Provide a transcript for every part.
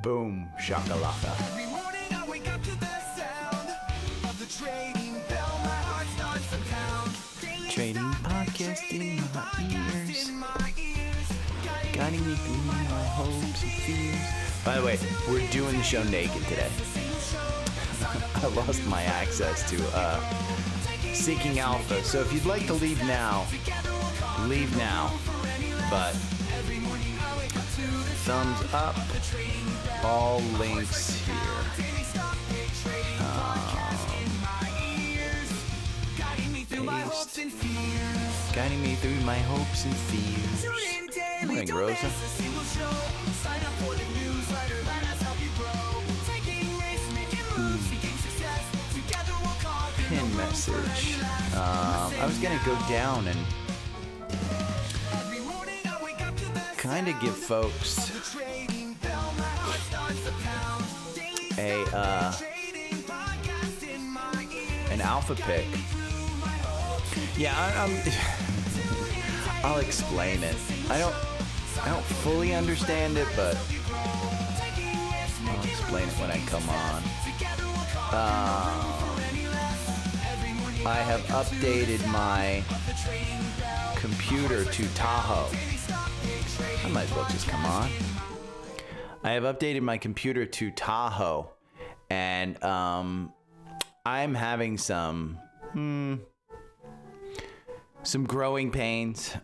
Boom, shakalaka. Every morning I wake up to the sound of the trading bell. My heart starts to pound. Daily Trading stock podcast in my podcast ears. in my ears. Guiding me through my hopes and fears. By the way, we're doing the show naked today. I lost my access to Seeking Alpha. So if you'd like to leave now, leave now. But thumbs up. All links here. Guiding me through my hopes and fears. Morning, Rosa. Pin message. I was gonna go down and kind of give folks an alpha pick. Yeah, I'll explain it. I don't fully understand it, but I'll explain it when I come on. I have updated my computer to Tahoe. I might as well just come on. I have updated my computer to Tahoe, and I'm having some growing pains.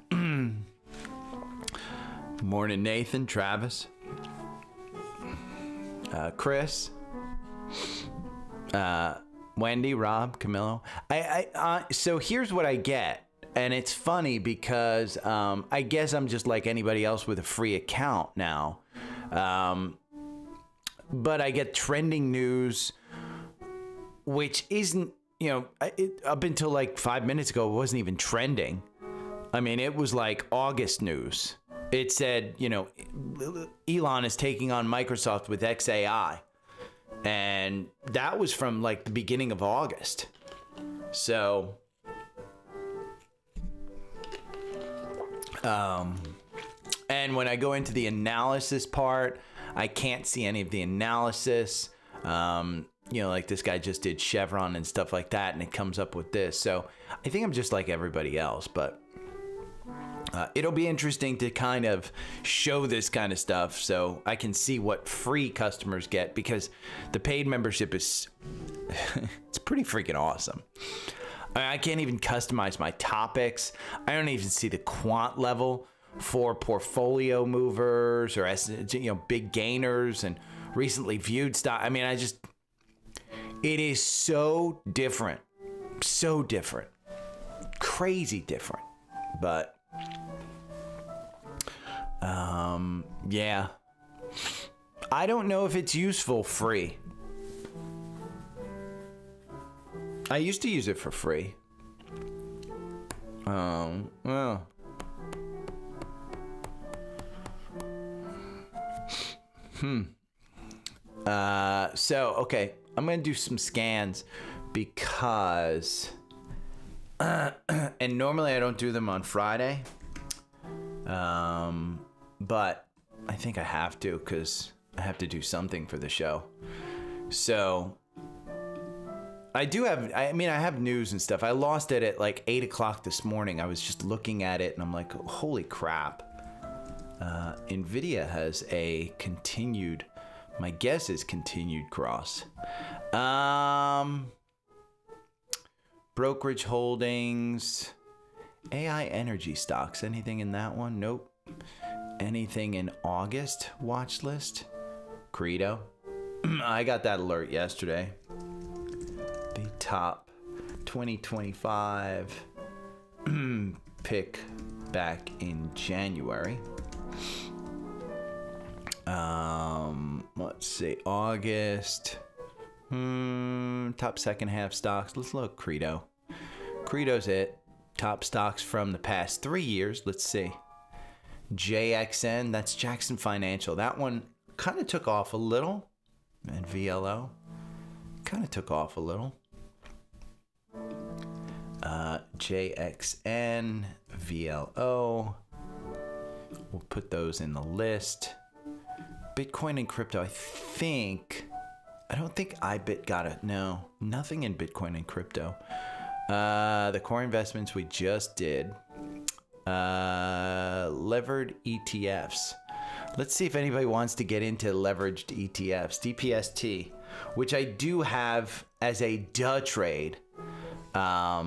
Morning, Nathan, Travis, Chris, Wendy, Rob, Camillo. So here's what I get. And it's funny because I guess I'm just like anybody else with a free account now. But I get trending news, which isn't, up until like 5 minutes ago, it wasn't even trending. I mean, it was like August news. It said, Elon is taking on Microsoft with XAI. And that was from like the beginning of August. So, and when I go into the analysis part, I can't see any of the analysis. Like this guy just did Chevron and stuff like that, and it comes up with this. So I think I'm just like everybody else, but it'll be interesting to kind of show this kind of stuff so I can see what free customers get, because the paid membership is it's pretty freaking awesome. I can't even customize my topics. I don't even see the quant level for portfolio movers or big gainers and recently viewed stock. I mean, it is so different, crazy different. But yeah, I don't know if it's useful free. I used to use it for free. Well. So, okay, I'm going to do some scans because, and normally I don't do them on Friday. But I think I have to because I have to do something for the show. So I have news and stuff. I lost it at like 8 o'clock this morning. I was just looking at it and I'm like, holy crap. NVIDIA has a continued, my guess is continued cross. Brokerage holdings, AI energy stocks, anything in that one? Nope. Anything in August watch list? Credo. I got that alert yesterday. The top 2025 pick back in January. Let's see, August. Top second half stocks. Let's look. Credo. Credo's it. Top stocks from the past 3 years. Let's see. JXN, that's Jackson Financial. That one kind of took off a little. And VLO kind of took off a little. JXN, VLO. We'll put those in the list. Bitcoin and crypto. I don't think IBIT got it. No, nothing in Bitcoin and crypto. The core investments we just did. Levered ETFs. Let's see if anybody wants to get into leveraged ETFs. DPST, which I do have as a duh trade. I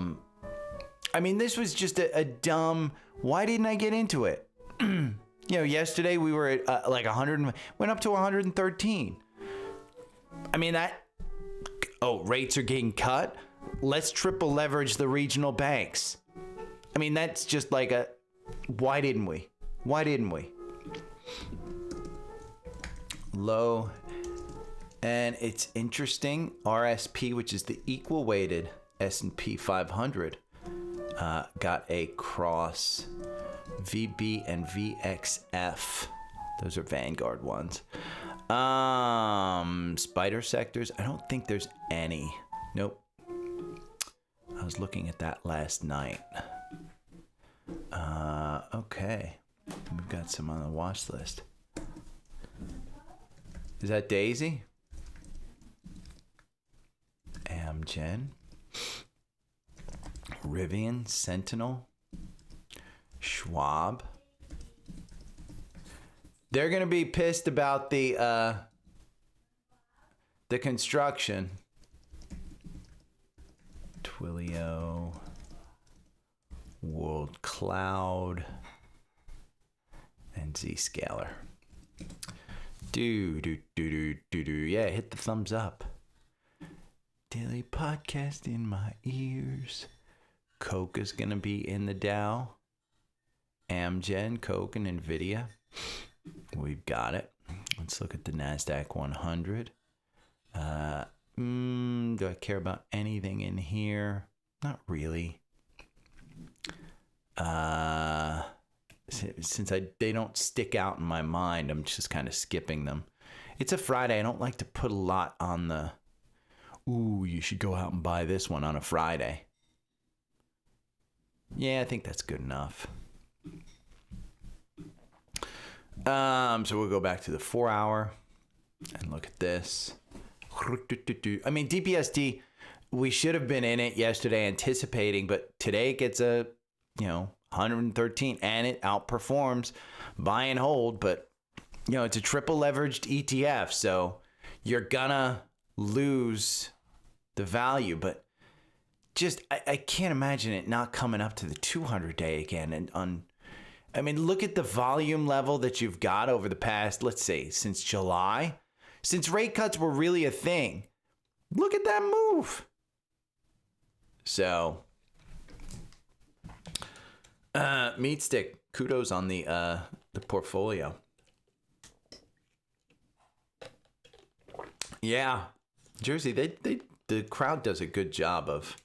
mean, this was just a dumb, why didn't I get into it? Yesterday we were at like 100, went up to 113. I mean, rates are getting cut. Let's triple leverage the regional banks. I mean, that's just like why didn't we? Low. And it's interesting, RSP, which is the equal weighted S&P 500, got a cross VB and VXF. Those are Vanguard ones. Spider sectors, I don't think there's any. Nope. I was looking at that last night. Okay. We've got some on the watch list. Is that Daisy? AMZN. Rivian, Sentinel, Schwab. They're going to be pissed about the construction. Twilio, World Cloud, and Zscaler. Yeah, hit the thumbs up. Daily podcast in my ears. Coke is going to be in the Dow. AMZN, Coke, and NVIDIA. We've got it. Let's look at the NASDAQ 100. Do I care about anything in here? Not really. Since they don't stick out in my mind, I'm just kind of skipping them. It's a Friday. I don't like to put a lot on the, you should go out and buy this one on a Friday. Yeah, I think that's good enough. So we'll go back to the 4 hour and look at this. I mean, DPST, we should have been in it yesterday anticipating, but today it gets a, 113 and it outperforms buy and hold, but it's a triple leveraged ETF. So you're gonna lose the value, but just, I can't imagine it not coming up to the 200 day again. And look at the volume level that you've got over the past, let's say, since July, since rate cuts were really a thing. Look at that move. So, Meat Stick, kudos on the portfolio. Yeah, Jersey, the crowd does a good job of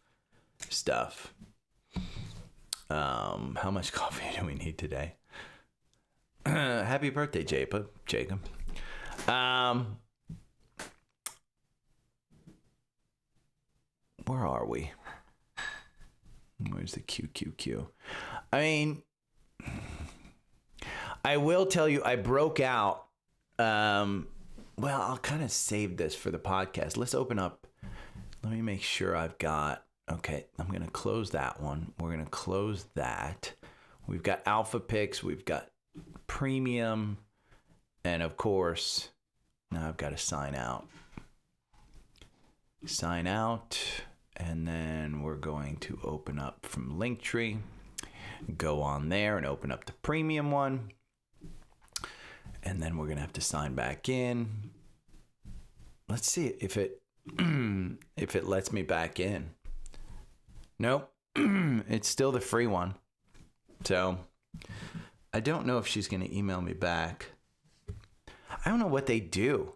stuff. How much coffee do we need today? Happy birthday, Jacob. Where are we? Where's the QQQ? I mean, I will tell you, I broke out. Well, I'll kind of save this for the podcast. Let's open up. Let me make sure I've got. Okay, I'm going to close that one. We're going to close that. We've got Alpha Picks. We've got Premium. And of course, now I've got to sign out. Sign out. And then we're going to open up from Linktree. Go on there and open up the Premium one. And then we're going to have to sign back in. Let's see if it lets me back in. Nope, it's still the free one. So I don't know if she's going to email me back. I don't know what they do.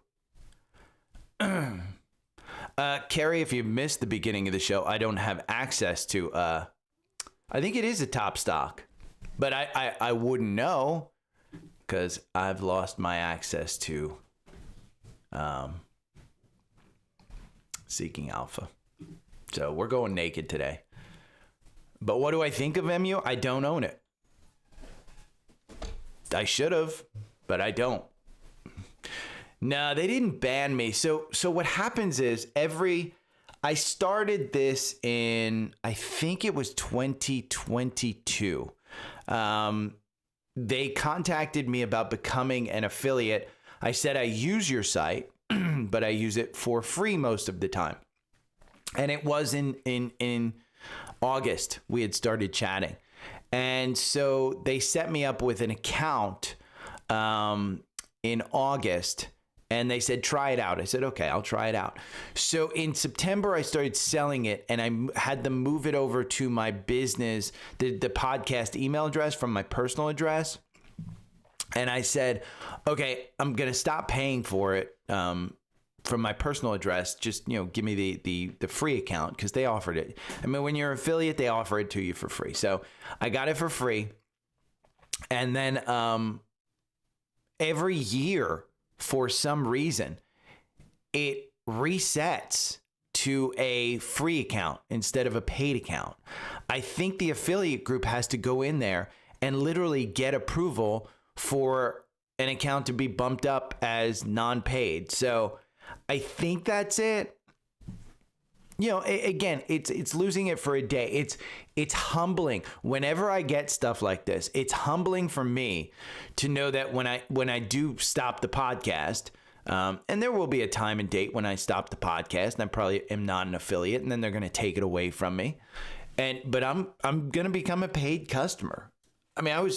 Carrie, if you missed the beginning of the show, I don't have access to, I think it is a top stock, but I wouldn't know because I've lost my access to Seeking Alpha. So we're going naked today. But what do I think of MU? I don't own it. I should have, but I don't. No, they didn't ban me. So what happens is I started this in, I think it was 2022. They contacted me about becoming an affiliate. I said, I use your site, but I use it for free most of the time. And it was in August, we had started chatting. And so they set me up with an account in August, and they said, try it out. I said, okay, I'll try it out. So in September, I started selling it, and I had them move it over to my business, the podcast email address from my personal address. And I said, okay, I'm going to stop paying for it from my personal address. Just, give me the free account, because they offered it. I mean, when you're an affiliate, they offer it to you for free. So I got it for free. And then every year, for some reason, it resets to a free account instead of a paid account. I think the affiliate group has to go in there and literally get approval for an account to be bumped up as non-paid. So I think that's it. Again, it's losing it for a day. It's humbling. Whenever I get stuff like this, it's humbling for me to know that when I do stop the podcast, and there will be a time and date when I stop the podcast, and I probably am not an affiliate, and then they're going to take it away from me. But I'm going to become a paid customer. I mean,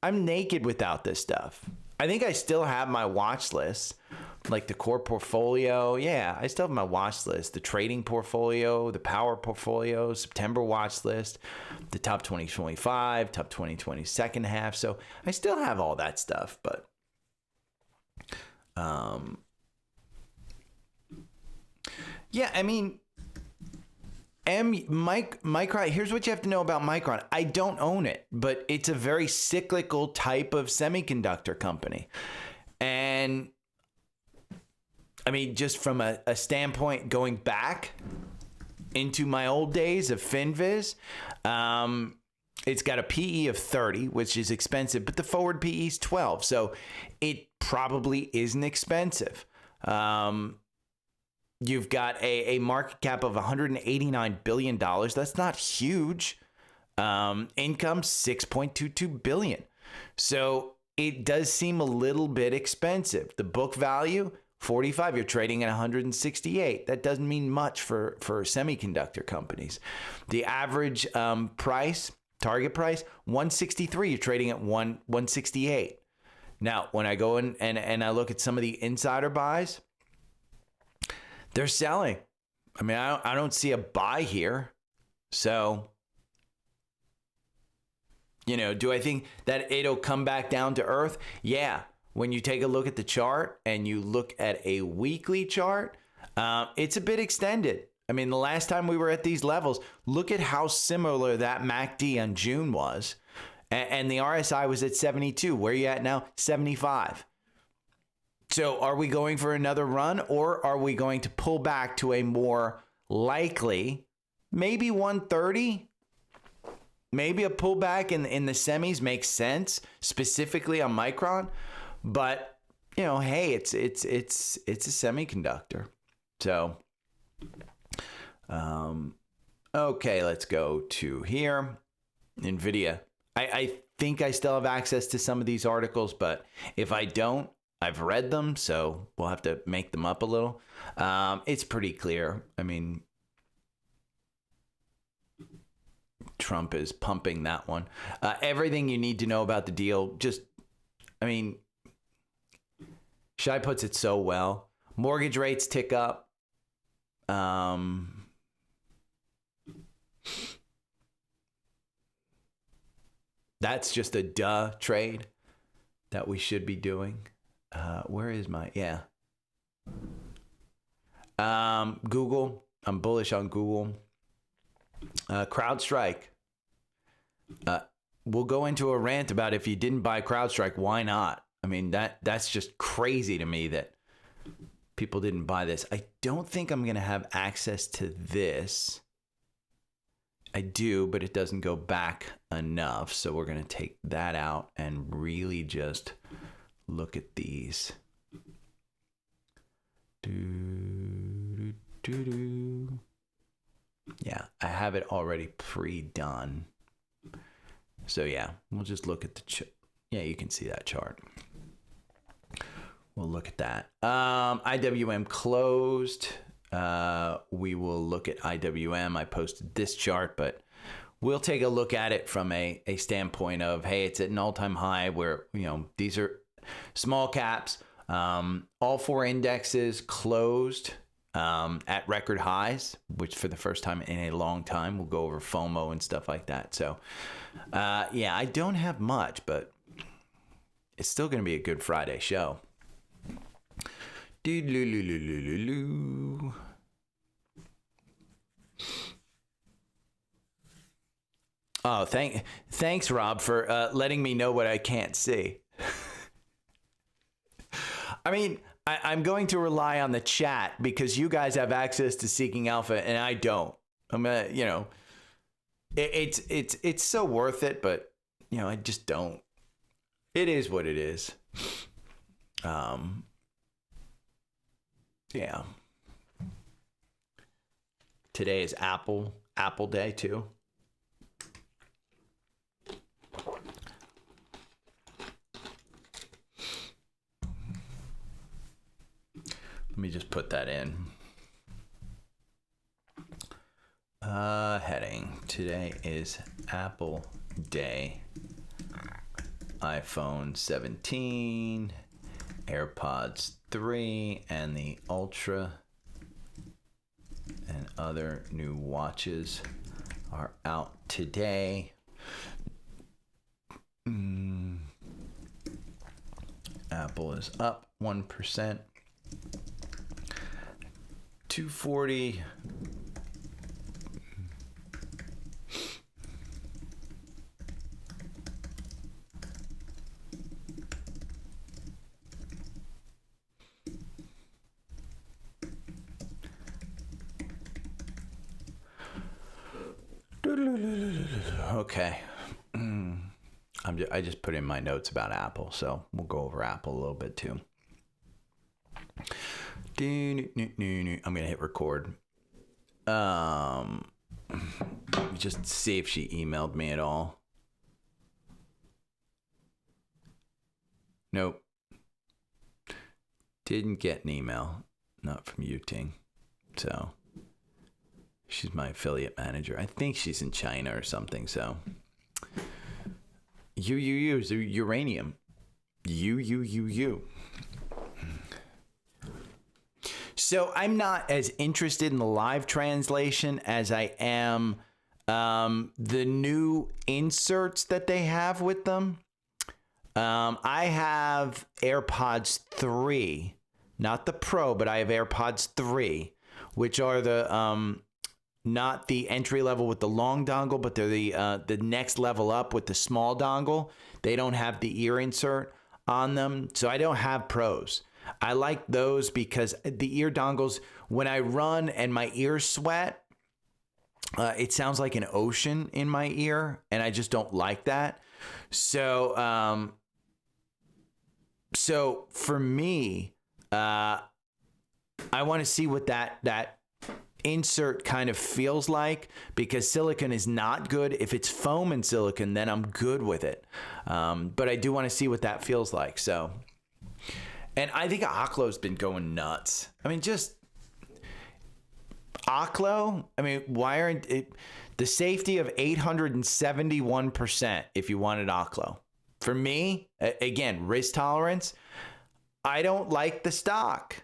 I'm naked without this stuff. I think I still have my watch list, like the core portfolio. Yeah, I still have my watch list, the trading portfolio, the power portfolio, September watch list, the top 2025, top 2020 second half. So I still have all that stuff, but yeah, I mean, Micron, here's what you have to know about Micron. I don't own it, but it's a very cyclical type of semiconductor company. And I mean, just from a standpoint going back into my old days of FinViz, it's got a PE of 30, which is expensive, but the forward PE is 12. So it probably isn't expensive. You've got a market cap of $189 billion. That's not huge. Income, $6.22 billion. So it does seem a little bit expensive. The book value, 45. You're trading at 168. That doesn't mean much for semiconductor companies. The average price, target price, 163. You're trading at 168. Now, when I go in and I look at some of the insider buys, they're selling. I mean, I don't see a buy here. So, do I think that it'll come back down to earth? Yeah. When you take a look at the chart and you look at a weekly chart, it's a bit extended. I mean, the last time we were at these levels, look at how similar that MACD on June was. And the RSI was at 72. Where are you at now? 75. So are we going for another run, or are we going to pull back to a more likely, maybe 130? Maybe a pullback in the semis makes sense, specifically on Micron. But, hey, it's a semiconductor. So, okay, let's go to here. NVIDIA. I think I still have access to some of these articles, but if I don't, I've read them, so we'll have to make them up a little. It's pretty clear. I mean, Trump is pumping that one. Everything you need to know about the deal, Shai puts it so well. Mortgage rates tick up. That's just a duh trade that we should be doing. Where is my, Google. I'm bullish on Google. CrowdStrike. We'll go into a rant about if you didn't buy CrowdStrike, why not? I mean, that's just crazy to me that people didn't buy this. I don't think I'm going to have access to this. I do, but it doesn't go back enough. So we're going to take that out and really just look at these. Yeah, I have it already pre-done. So yeah, we'll just look at the yeah, you can see that chart. We'll look at that. IWM closed. We will look at IWM. I posted this chart, but we'll take a look at it from a standpoint of, hey, it's at an all-time high where, you know, these are small caps. All four indexes closed at record highs, which for the first time in a long time. We'll go over FOMO and stuff like that. So, yeah, I don't have much, but it's still going to be a good Friday show. Oh, thanks, Rob, for letting me know what I can't see. I mean, I'm going to rely on the chat because you guys have access to Seeking Alpha and I don't. I'm gonna, you know, it's so worth it, but you know, I just don't. It is what it is. Yeah. Today is Apple Day too. Let me just put that in. Heading. Today is Apple Day. iPhone 17, AirPods 3, and the Ultra and other new watches are out today. Apple is up 1%. 240. Okay. I just put in my notes about Apple, so we'll go over Apple a little bit too. I'm gonna hit record. Just see if she emailed me at all. Nope. Didn't get an email. Not from Yuting. So she's my affiliate manager. I think she's in China or something. So you is uranium. You. So I'm not as interested in the live translation as I am the new inserts that they have with them. I have AirPods 3, not the Pro, but I have AirPods 3, which are the not the entry level with the long dongle, but they're the next level up with the small dongle. They don't have the ear insert on them, so I don't have Pros. I like those because the ear dongles, when I run and my ears sweat, it sounds like an ocean in my ear, and I just don't like that. So, so for me, I want to see what that insert kind of feels like, because silicon is not good. If it's foam and silicon, then I'm good with it. But I do want to see what that feels like. So, and I think Oklo's been going nuts. I mean, just Oklo. I mean, why aren't it the safety of 871% if you wanted Oklo? For me, again, risk tolerance. I don't like the stock.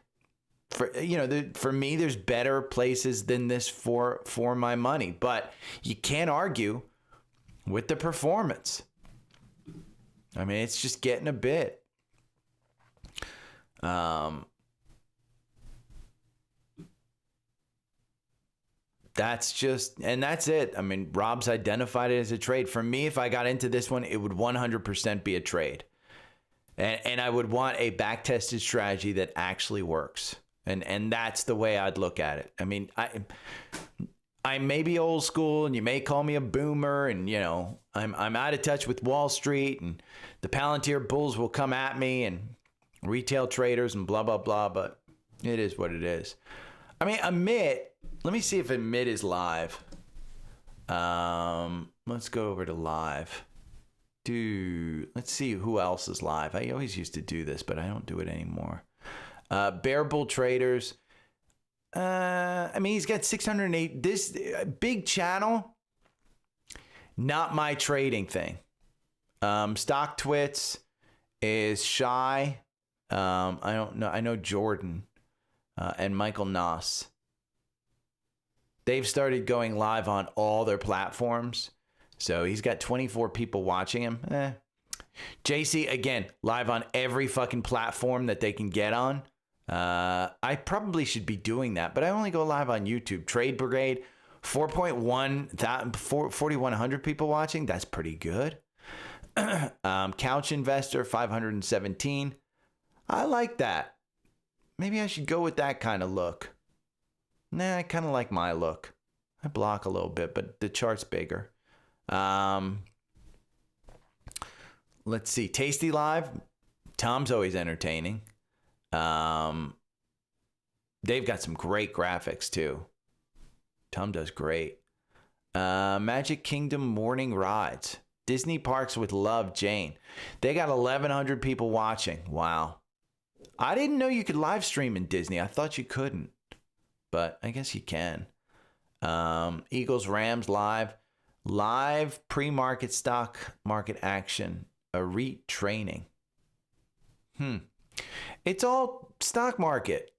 For me, there's better places than this for my money, but you can't argue with the performance. I mean, it's just getting a bit. That's it. I mean, Rob's identified it as a trade. For me, if I got into this one, it would 100% be a trade. And I would want a back-tested strategy that actually works. And that's the way I'd look at it. I mean, I may be old school, and you may call me a boomer, and you know, I'm out of touch with Wall Street, and the Palantir bulls will come at me, and retail traders and blah blah blah, but it is what it is. I mean, Amit, let me see if Amit is live. Let's go over to live. Let's see who else is live. I always used to do this, but I don't do it anymore. Bear Bull Traders. I mean, he's got 608. This big channel, not my trading thing. Stock Twits is Shy. I don't know. I know Jordan and Michael Noss. They've started going live on all their platforms. So he's got 24 people watching him. JC, again, live on every fucking platform that they can get on. I probably should be doing that, but I only go live on YouTube. Trade Brigade, 4,100 people watching. That's pretty good. Couch Investor, 517. I like that. Maybe I should go with that kind of look. Nah, I kind of like my look. I block a little bit, but the chart's bigger. Let's see. Tasty Live. Tom's always entertaining. They've got some great graphics too. Tom does great. Magic Kingdom Morning Rides. Disney Parks with Love, Jane. They got 1,100 people watching. Wow. I didn't know you could live stream in Disney. I thought you couldn't, but I guess you can. Eagles Rams live. Live pre-market stock market action. A REIT training. It's all stock market.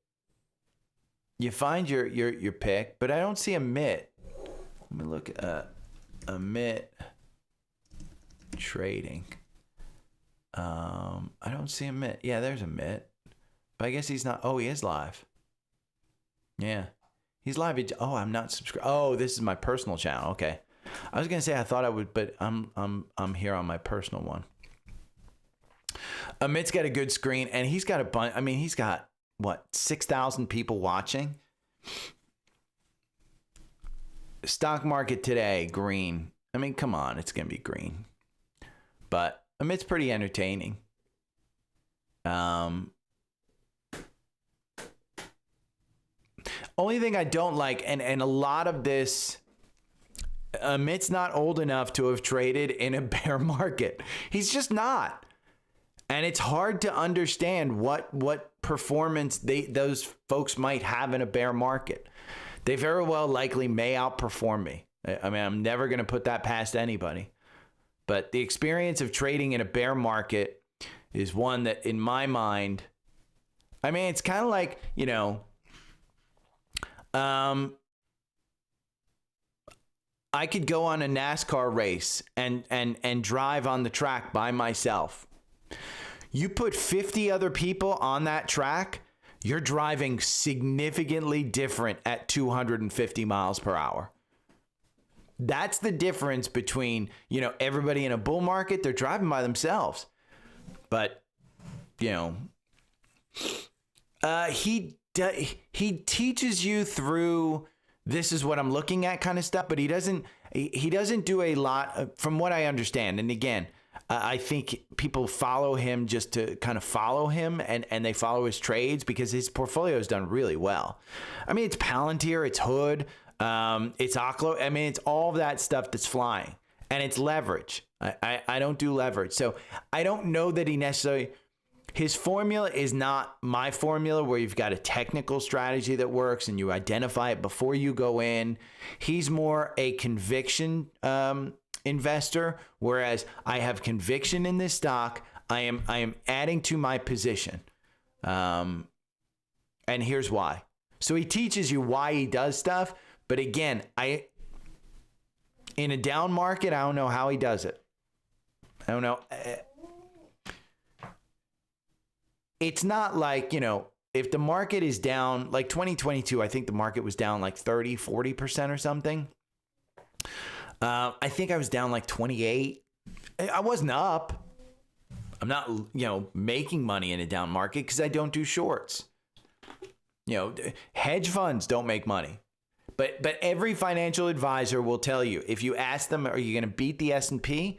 You find your pick, but I don't see a MIT. Let me look at a MIT trading. I don't see a MIT. Yeah, there's a MIT. But I guess he's not. Oh, he is live. Yeah. He's live. I'm not subscribed. Oh, this is my personal channel. Okay. I was gonna say I thought I would, but I'm here on my personal one. Amit's got a good screen, and he's got a bunch. I mean, he's got what, 6,000 people watching. Stock market today, green. I mean, come on, it's gonna be green. But Amit's pretty entertaining. Only thing I don't like, and a lot of this, Amit's not old enough to have traded in a bear market. He's just not. And it's hard to understand what performance those folks might have in a bear market. They very well likely may outperform me. I mean, I'm never going to put that past anybody. But the experience of trading in a bear market is one that, in my mind, I mean, it's kind of like, you know, I could go on a NASCAR race and drive on the track by myself. You put 50 other people on that track, you're driving significantly different at 250 miles per hour. That's the difference between, you know, everybody in a bull market, they're driving by themselves. But, you know, he teaches you through this is what I'm looking at kind of stuff, but he doesn't do a lot from what I understand. And again, I think people follow him just to kind of follow him, and they follow his trades because his portfolio is done really well. I mean, it's Palantir, it's Hood, it's Oklo. I mean, it's all of that stuff that's flying, and it's leverage. I don't do leverage. So I don't know that he necessarily, his formula is not my formula where you've got a technical strategy that works and you identify it before you go in. He's more a conviction investor, whereas I have conviction in this stock. I am adding to my position. And here's why. So he teaches you why he does stuff. But again, in a down market, I don't know how he does it. I don't know. It's not like, you know, if the market is down, like 2022, I think the market was down like 30, 40% or something. I think I was down like 28. I wasn't up. I'm not, you know, making money in a down market because I don't do shorts. You know, hedge funds don't make money. But every financial advisor will tell you, if you ask them, are you going to beat the S&P?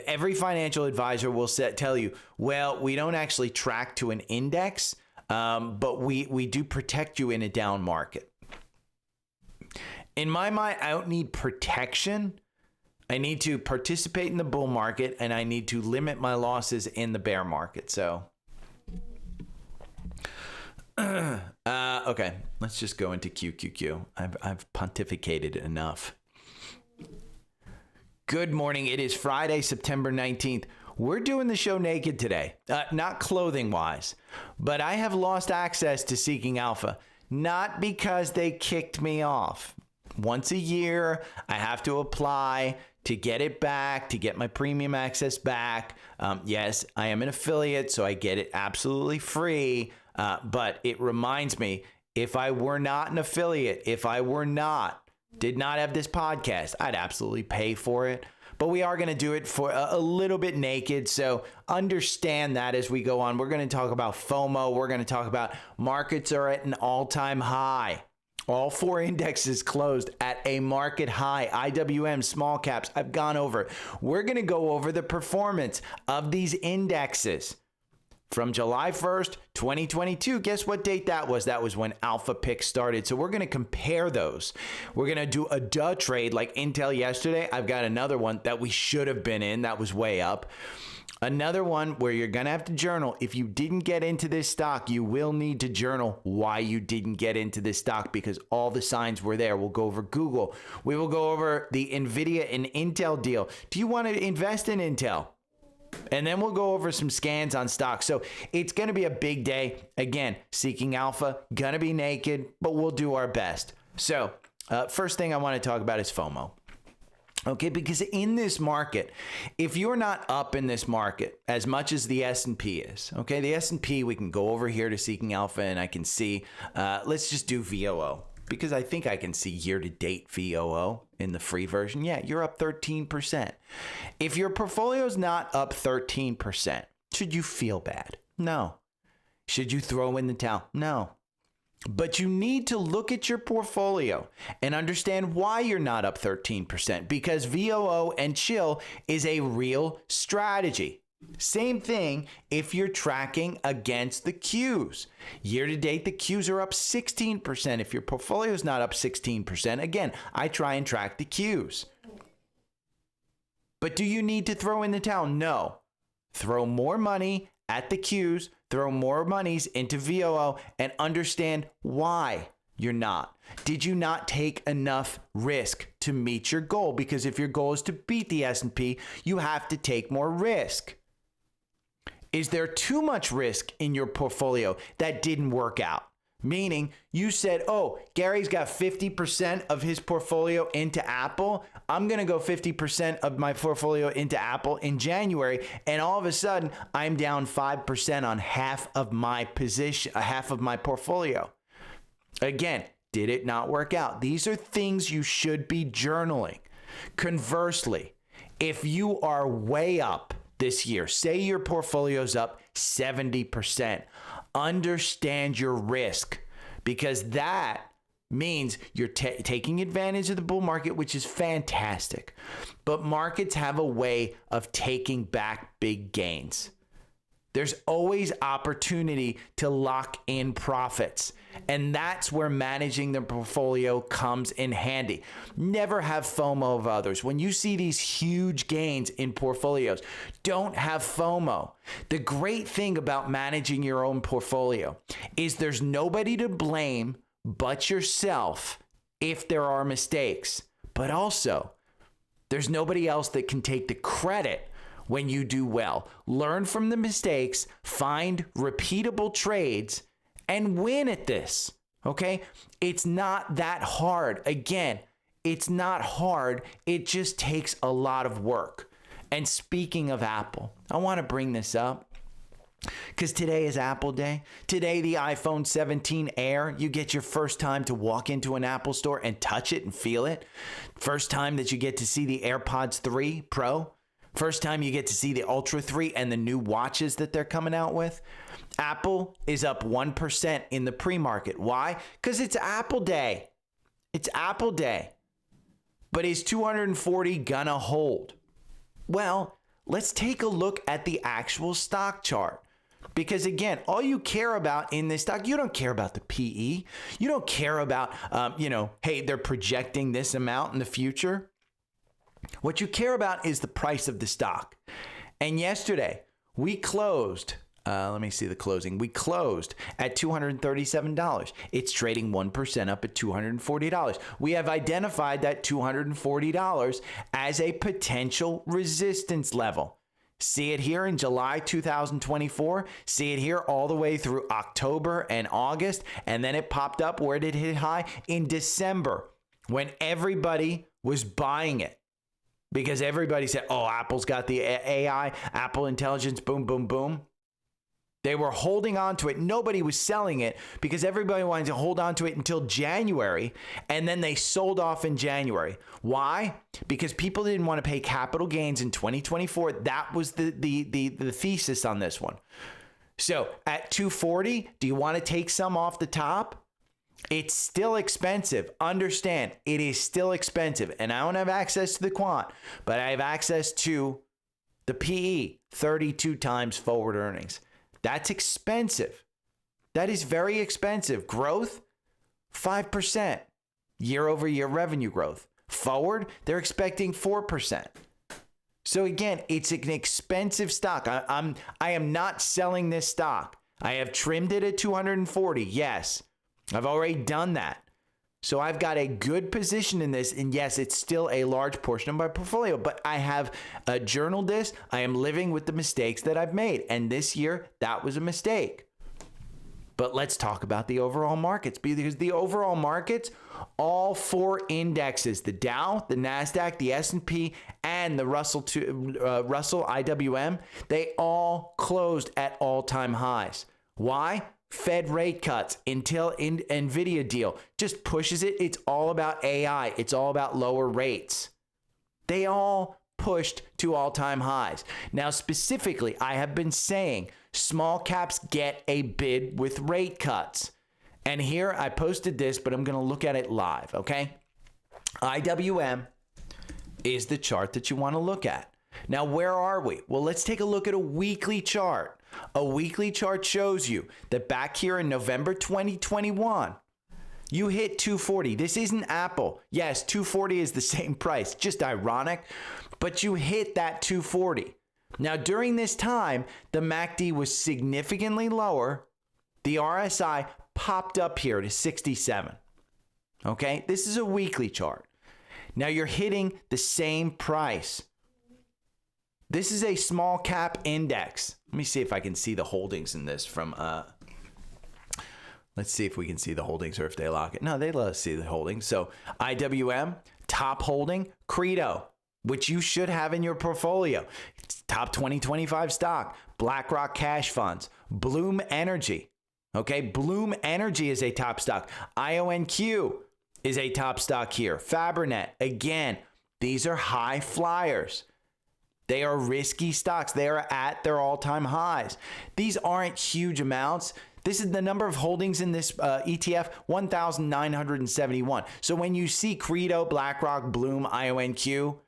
Every financial advisor will tell you, well, we don't actually track to an index. but we do protect you in a down market. In my mind, I don't need protection. I need to participate in the bull market, and I need to limit my losses in the bear market. So, okay, let's just go into QQQ. I've pontificated enough. Good morning. It is Friday, September 19th. We're doing the show naked today, not clothing-wise, but I have lost access to Seeking Alpha, not because they kicked me off. Once a year, I have to apply to get it back, to get my premium access back. Yes, I am an affiliate, so I get it absolutely free, but it reminds me, if I were not an affiliate, if I did not have this podcast, I'd absolutely pay for it. But we are going to do it for a little bit naked. So understand that as we go on. We're going to talk about FOMO. We're going to talk about markets are at an all-time high. All four indexes closed at a market high. IWM, small caps, I've gone over it. We're going to go over the performance of these indexes from July 1st, 2022. Guess what date that was? That was when Alpha Pick started. So we're going to compare those. We're going to do a duh trade like Intel yesterday. I've got another one that we should have been in. That was way up. Another one where you're going to have to journal. If you didn't get into this stock, you will need to journal why you didn't get into this stock, because all the signs were there. We'll go over Google. We will go over the NVIDIA and Intel deal. Do you want to invest in Intel? And then we'll go over some scans on stocks. So it's going to be a big day. Again, Seeking Alpha, going to be naked, but we'll do our best. So first thing I want to talk about is FOMO. Okay, because in this market, if you're not up in this market as much as the S&P is, okay, the S&P, we can go over here to Seeking Alpha and I can see, let's just do VOO, because I think I can see year-to-date VOO in the free version. Yeah, you're up 13%. If your portfolio's not up 13%, should you feel bad? No. Should you throw in the towel? No. But you need to look at your portfolio and understand why you're not up 13%, because VOO and chill is a real strategy. Same thing if you're tracking against the Qs. Year to date, the Qs are up 16%. If your portfolio is not up 16%, again, I try and track the Qs. But do you need to throw in the towel? No. Throw more money at the Qs, throw more monies into VOO, and understand why you're not. Did you not take enough risk to meet your goal? Because if your goal is to beat the S&P, you have to take more risk. Is there too much risk in your portfolio that didn't work out? Meaning you said, oh, Gary's got 50% of his portfolio into Apple. I'm going to go 50% of my portfolio into Apple in January. And all of a sudden I'm down 5% on half of my position, half of my portfolio. Again, did it not work out? These are things you should be journaling. Conversely, if you are way up this year, say your portfolio's up 70%, understand your risk, because that means you're taking advantage of the bull market, which is fantastic. But markets have a way of taking back big gains. There's always opportunity to lock in profits. And that's where managing the portfolio comes in handy. Never have FOMO of others. When you see these huge gains in portfolios, don't have FOMO. The great thing about managing your own portfolio is there's nobody to blame but yourself if there are mistakes. But also, there's nobody else that can take the credit when you do well. Learn from the mistakes, find repeatable trades, and win at this, okay? It's not that hard. Again, it's not hard. It just takes a lot of work. And speaking of Apple, I want to bring this up because today is Apple Day. Today, the iPhone 17 Air, you get your first time to walk into an Apple store and touch it and feel it. First time that you get to see the AirPods 3 Pro. First time you get to see the Ultra 3 and the new watches that they're coming out with. Apple is up 1% in the pre-market. Why? Because it's Apple Day. It's Apple Day. But is 240 gonna hold? Well, let's take a look at the actual stock chart. Because again, all you care about in this stock, you don't care about the PE. You don't care about, hey, they're projecting this amount in the future. What you care about is the price of the stock. And yesterday we closed, let me see the closing. We closed at $237. It's trading 1% up at $240. We have identified that $240 as a potential resistance level. See it here in July 2024. See it here all the way through October and August. And then it popped up. Where did it hit high? In December, when everybody was buying it. Because everybody said, oh, Apple's got the AI, Apple Intelligence, boom, boom, boom. They were holding on to it. Nobody was selling it because everybody wanted to hold on to it until January. And then they sold off in January. Why? Because people didn't want to pay capital gains in 2024. That was the thesis on this one. So at 240, do you want to take some off the top? It's still expensive. Understand, it is still expensive. And I don't have access to the quant, but I have access to the PE, 32 times forward earnings. That's expensive. That is very expensive. Growth, 5% year over year revenue growth. Forward, they're expecting 4%. So again, it's an expensive stock. I am not selling this stock. I have trimmed it at 240. Yes, I've already done that. So I've got a good position in this. And yes, it's still a large portion of my portfolio, but I have journaled this. I am living with the mistakes that I've made. And this year, that was a mistake. But let's talk about the overall markets, because the overall markets, all four indexes, the Dow, the NASDAQ, the S&P, and the Russell IWM, they all closed at all-time highs. Why? Fed rate cuts, Intel Nvidia deal just pushes it. It's all about AI. It's all about lower rates. They all pushed to all-time highs. Now, specifically, I have been saying small caps get a bid with rate cuts. And here I posted this, but I'm going to look at it live, okay? IWM is the chart that you want to look at. Now, where are we? Well, let's take a look at a weekly chart. A weekly chart shows you that back here in November 2021, you hit 240. This isn't Apple. Yes, 240 is the same price. Just ironic, but you hit that 240. Now, during this time, the MACD was significantly lower. The RSI popped up here to 67. Okay, this is a weekly chart. Now you're hitting the same price. This is a small cap index. Let me see if I can see the holdings in this from, let's see if we can see the holdings or if they lock it. No, they let us see the holdings. So IWM, top holding, Credo, which you should have in your portfolio. It's top 2025 stock, BlackRock cash funds, Bloom Energy. Okay, Bloom Energy is a top stock. IONQ is a top stock here. Fabrinet, again, these are high flyers. They are risky stocks. They are at their all-time highs. These aren't huge amounts. This is the number of holdings in this ETF, 1,971. So when you see Credo, BlackRock, Bloom, IONQ,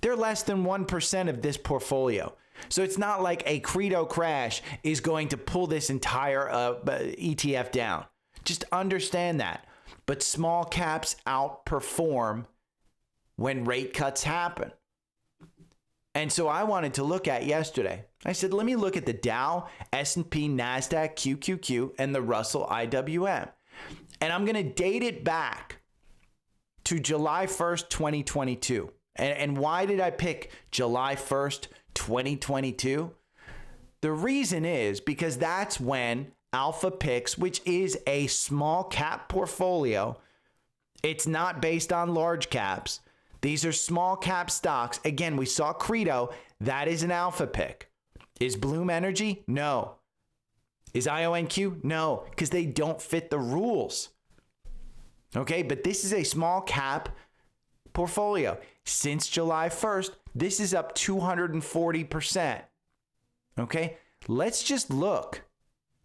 they're less than 1% of this portfolio. So it's not like a Credo crash is going to pull this entire ETF down. Just understand that. But small caps outperform when rate cuts happen. And so I wanted to look at yesterday. I said, let me look at the Dow, S&P, NASDAQ, QQQ, and the Russell IWM. And I'm going to date it back to July 1st, 2022. And why did I pick July 1st, 2022? The reason is because that's when Alpha Picks, which is a small cap portfolio, it's not based on large caps. These are small cap stocks. Again, we saw Credo. That is an alpha pick. Is Bloom Energy? No. Is IONQ? No, because they don't fit the rules. Okay, but this is a small cap portfolio. Since July 1st, this is up 240%. Okay, let's just look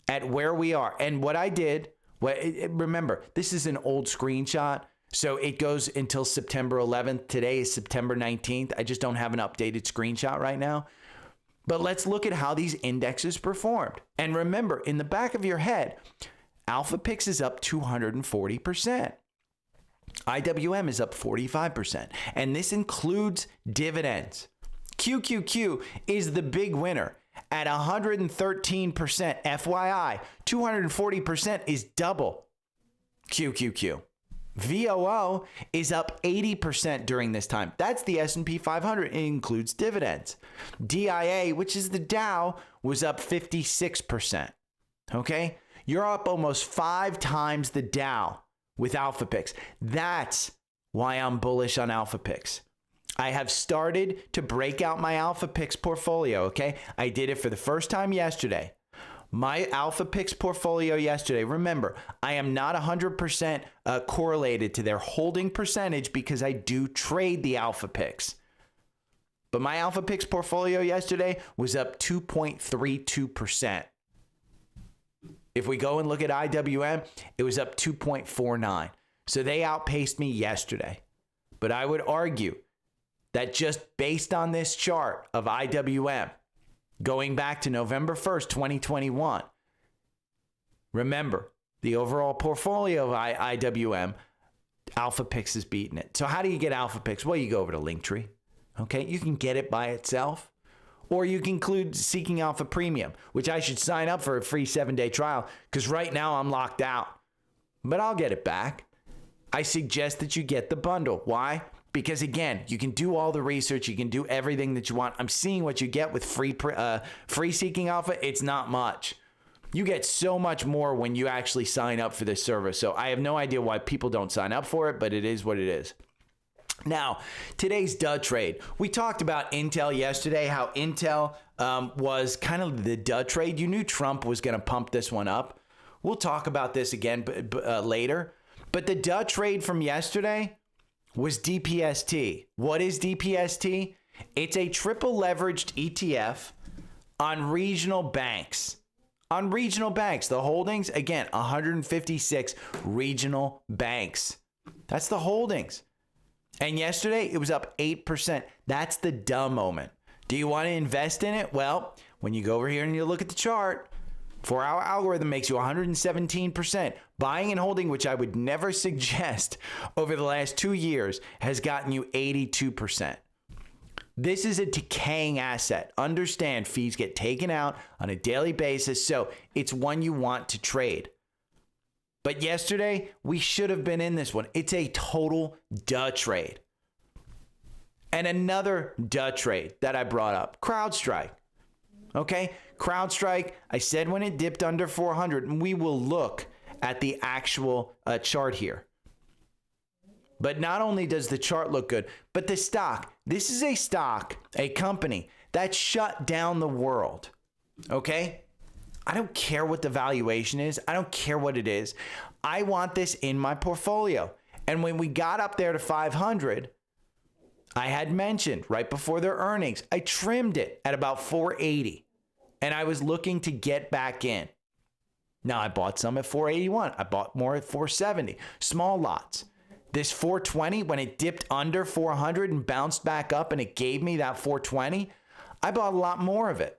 at where we are. And what I did, remember, this is an old screenshot. So it goes until September 11th. Today is September 19th. I just don't have an updated screenshot right now. But let's look at how these indexes performed. And remember, in the back of your head, AlphaPix is up 240%. IWM is up 45%. And this includes dividends. QQQ is the big winner at 113%. FYI, 240% is double QQQ. VOO is up 80% during this time. That's the S&P 500. It includes dividends. DIA, which is the Dow, was up 56%. Okay? You're up almost 5 times the Dow with AlphaPix. That's why I'm bullish on AlphaPix. I have started to break out my AlphaPix portfolio, okay? I did it for the first time yesterday. My AlphaPix portfolio yesterday, remember, I am not 100% correlated to their holding percentage because I do trade the AlphaPix. But my AlphaPix portfolio yesterday was up 2.32%. If we go and look at IWM, it was up 2.49. So they outpaced me yesterday. But I would argue that just based on this chart of IWM, going back to November 1st, 2021, remember, the overall portfolio of IWM, AlphaPix is beating it. So how do you get AlphaPix? Well, you go over to Linktree. Okay, you can get it by itself, or you can include Seeking Alpha Premium, which I should sign up for a free 7-day trial because right now I'm locked out. But I'll get it back. I suggest that you get the bundle. Why? Because again, you can do all the research, you can do everything that you want. I'm seeing what you get with free Seeking Alpha. It's not much. You get so much more when you actually sign up for this service. So I have no idea why people don't sign up for it, but it is what it is. Now, today's dud trade. We talked about Intel yesterday, how Intel was kind of the dud trade. You knew Trump was going to pump this one up. We'll talk about this again later. But the dud trade from yesterday was DPST. What is DPST? It's a triple leveraged ETF on regional banks. On regional banks, the holdings, again, 156 regional banks. That's the holdings. And yesterday, it was up 8%. That's the dumb moment. Do you want to invest in it? Well, when you go over here and you look at the chart, 4-hour algorithm makes you 117%. Buying and holding, which I would never suggest over the last 2 years, has gotten you 82%. This is a decaying asset. Understand, fees get taken out on a daily basis, so it's one you want to trade. But yesterday, we should have been in this one. It's a total duh trade. And another duh trade that I brought up, CrowdStrike. Okay, CrowdStrike, I said when it dipped under 400, and we will look at the actual chart here. But not only does the chart look good, but the stock, this is a stock, a company that shut down the world. Okay, I don't care what the valuation is. I don't care what it is. I want this in my portfolio. And when we got up there to 500, I had mentioned right before their earnings, I trimmed it at about 480 and I was looking to get back in. Now I bought some at 481. I bought more at 470, small lots. This 420, when it dipped under 400 and bounced back up and it gave me that 420, I bought a lot more of it.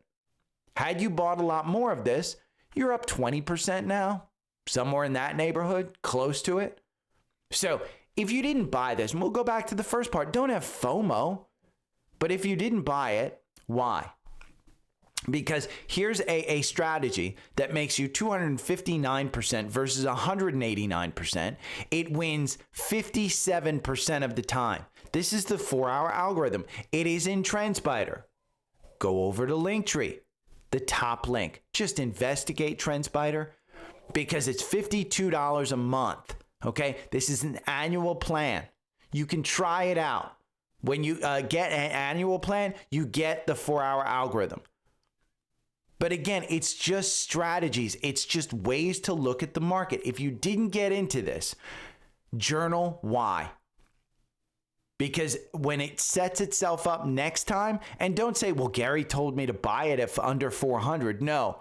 Had you bought a lot more of this, you're up 20% now, somewhere in that neighborhood, close to it. So if you didn't buy this, and we'll go back to the first part, don't have FOMO. But if you didn't buy it, why? Because here's a strategy that makes you 259% versus 189%. It wins 57% of the time. This is the 4-hour algorithm. It is in Trendspider. Go over to Linktree, the top link. Just investigate Trendspider because it's $52 a month. Okay, this is an annual plan. You can try it out. When you get an annual plan, you get the 4-hour algorithm. But again, it's just strategies. It's just ways to look at the market. If you didn't get into this, journal why. Because when it sets itself up next time, and don't say, well, Gary told me to buy it at under 400. No,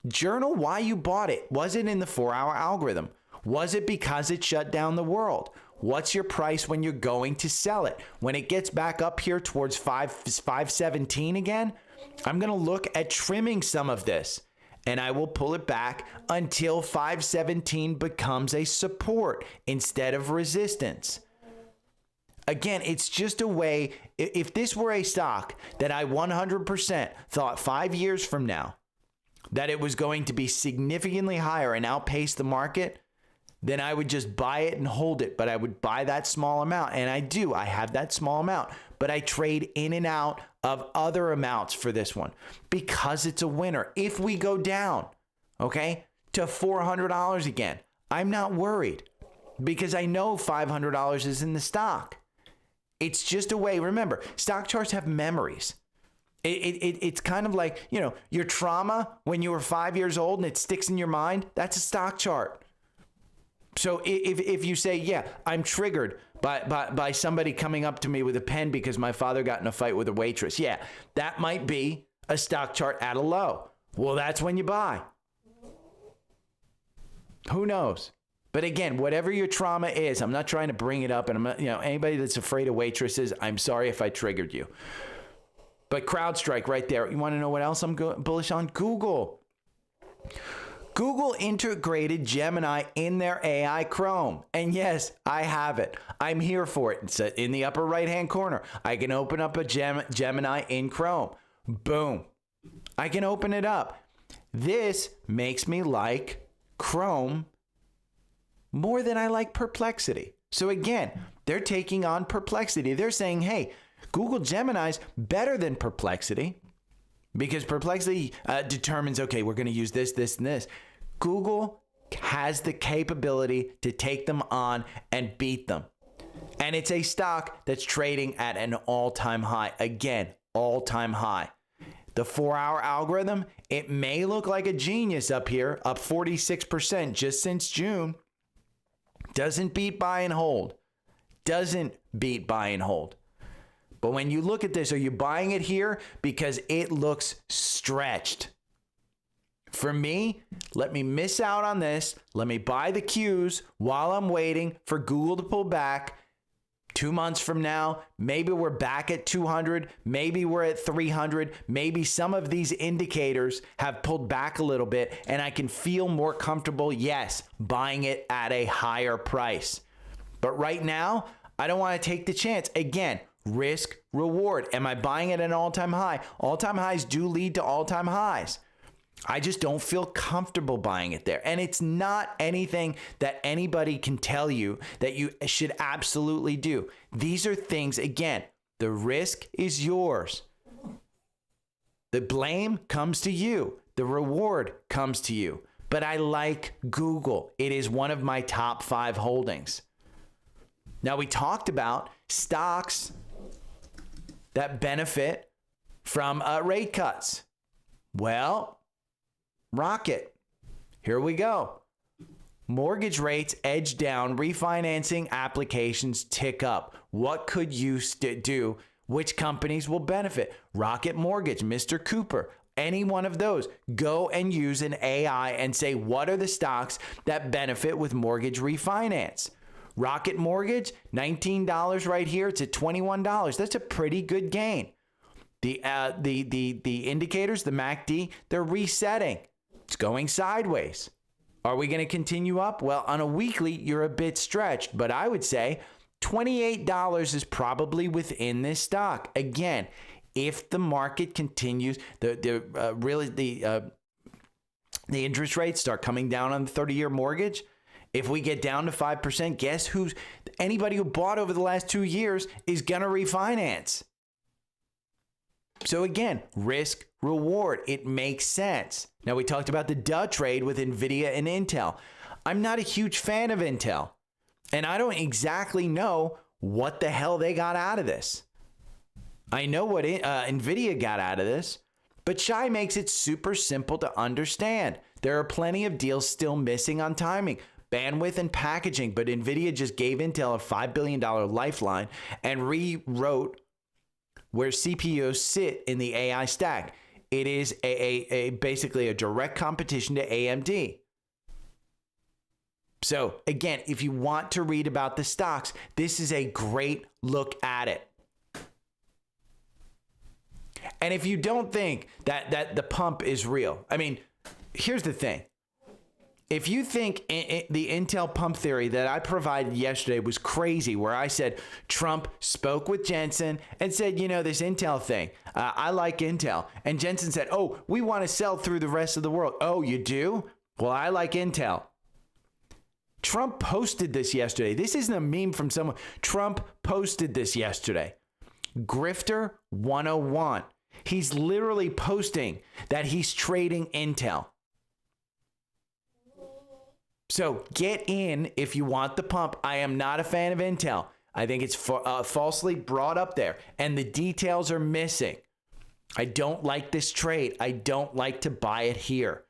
journal why you bought it. Was it in the 4-hour algorithm? Was it because it shut down the world? What's your price when you're going to sell it? When it gets back up here towards 517 again, I'm going to look at trimming some of this, and I will pull it back until 517 becomes a support instead of resistance. Again, it's just a way, if this were a stock that I 100% thought 5 years from now that it was going to be significantly higher and outpace the market, then I would just buy it and hold it. But I would buy that small amount. And I have that small amount, but I trade in and out of other amounts for this one because it's a winner. If we go down, okay, to $400 again, I'm not worried because I know $500 is in the stock. It's just a way. Remember, stock charts have memories. It's kind of like, you know, your trauma when you were 5 years old and it sticks in your mind. That's a stock chart. So if you say, yeah, I'm triggered by somebody coming up to me with a pen because my father got in a fight with a waitress. Yeah, that might be a stock chart at a low. Well, that's when you buy. Who knows? But again, whatever your trauma is, I'm not trying to bring it up. And I'm not, you know, anybody that's afraid of waitresses, I'm sorry if I triggered you. But CrowdStrike right there. You want to know what else I'm bullish on? Google. Google integrated Gemini in their AI Chrome. And yes, I have it. I'm here for it. It's in the upper right-hand corner. I can open up a Gemini in Chrome. Boom. I can open it up. This makes me like Chrome more than I like Perplexity. So again, they're taking on Perplexity. They're saying, hey, Google Gemini's better than Perplexity because Perplexity determines, okay, we're going to use this, this, and this. Google has the capability to take them on and beat them. And it's a stock that's trading at an all-time high. Again, all-time high. The 4-hour algorithm, it may look like a genius up here, up 46% just since June. Doesn't beat buy and hold. Doesn't beat buy and hold. But when you look at this, are you buying it here because it looks stretched? For me, let me miss out on this. Let me buy the Qs while I'm waiting for Google to pull back. 2 months from now, maybe we're back at 200. Maybe we're at 300. Maybe some of these indicators have pulled back a little bit and I can feel more comfortable, yes, buying it at a higher price. But right now, I don't want to take the chance. Again, risk reward. Am I buying at an all-time high? All-time highs do lead to all-time highs. I just don't feel comfortable buying it there. And it's not anything that anybody can tell you that you should absolutely do. These are things, again, the risk is yours. The blame comes to you. The reward comes to you. But I like Google. It is one of my top 5 holdings. Now, we talked about stocks that benefit from rate cuts. Well, Rocket. Here we go. Mortgage rates edge down, refinancing applications tick up. What could you do? Which companies will benefit? Rocket Mortgage, Mr. Cooper, any one of those. Go and use an AI and say, what are the stocks that benefit with mortgage refinance? Rocket Mortgage, $19 right here. It's at $21. That's a pretty good gain. The indicators, the MACD, they're resetting. It's going sideways. Are we going to continue up? Well, on a weekly, you're a bit stretched, but I would say $28 is probably within this stock. Again, if the market continues, the interest rates start coming down on the 30-year mortgage. If we get down to 5%, guess anybody who bought over the last 2 years is going to refinance. So again, risk reward. It makes sense. Now, we talked about the duh trade with NVIDIA and Intel. I'm not a huge fan of Intel, and I don't exactly know what the hell they got out of this. I know what NVIDIA got out of this, but Shai makes it super simple to understand. There are plenty of deals still missing on timing, bandwidth and packaging, but NVIDIA just gave Intel a $5 billion lifeline and rewrote where CPUs sit in the AI stack. It is basically a direct competition to AMD. So again, if you want to read about the stocks, this is a great look at it. And if you don't think that the pump is real, I mean, here's the thing. If you think the Intel pump theory that I provided yesterday was crazy, where I said Trump spoke with Jensen and said, you know, this Intel thing, I like Intel. And Jensen said, oh, we want to sell through the rest of the world. Oh, you do? Well, I like Intel. Trump posted this yesterday. This isn't a meme from someone. Trump posted this yesterday. Grifter 101. He's literally posting that he's trading Intel. So get in if you want the pump. I am not a fan of Intel. I think it's falsely brought up there, and the details are missing. I don't like this trade. I don't like to buy it here.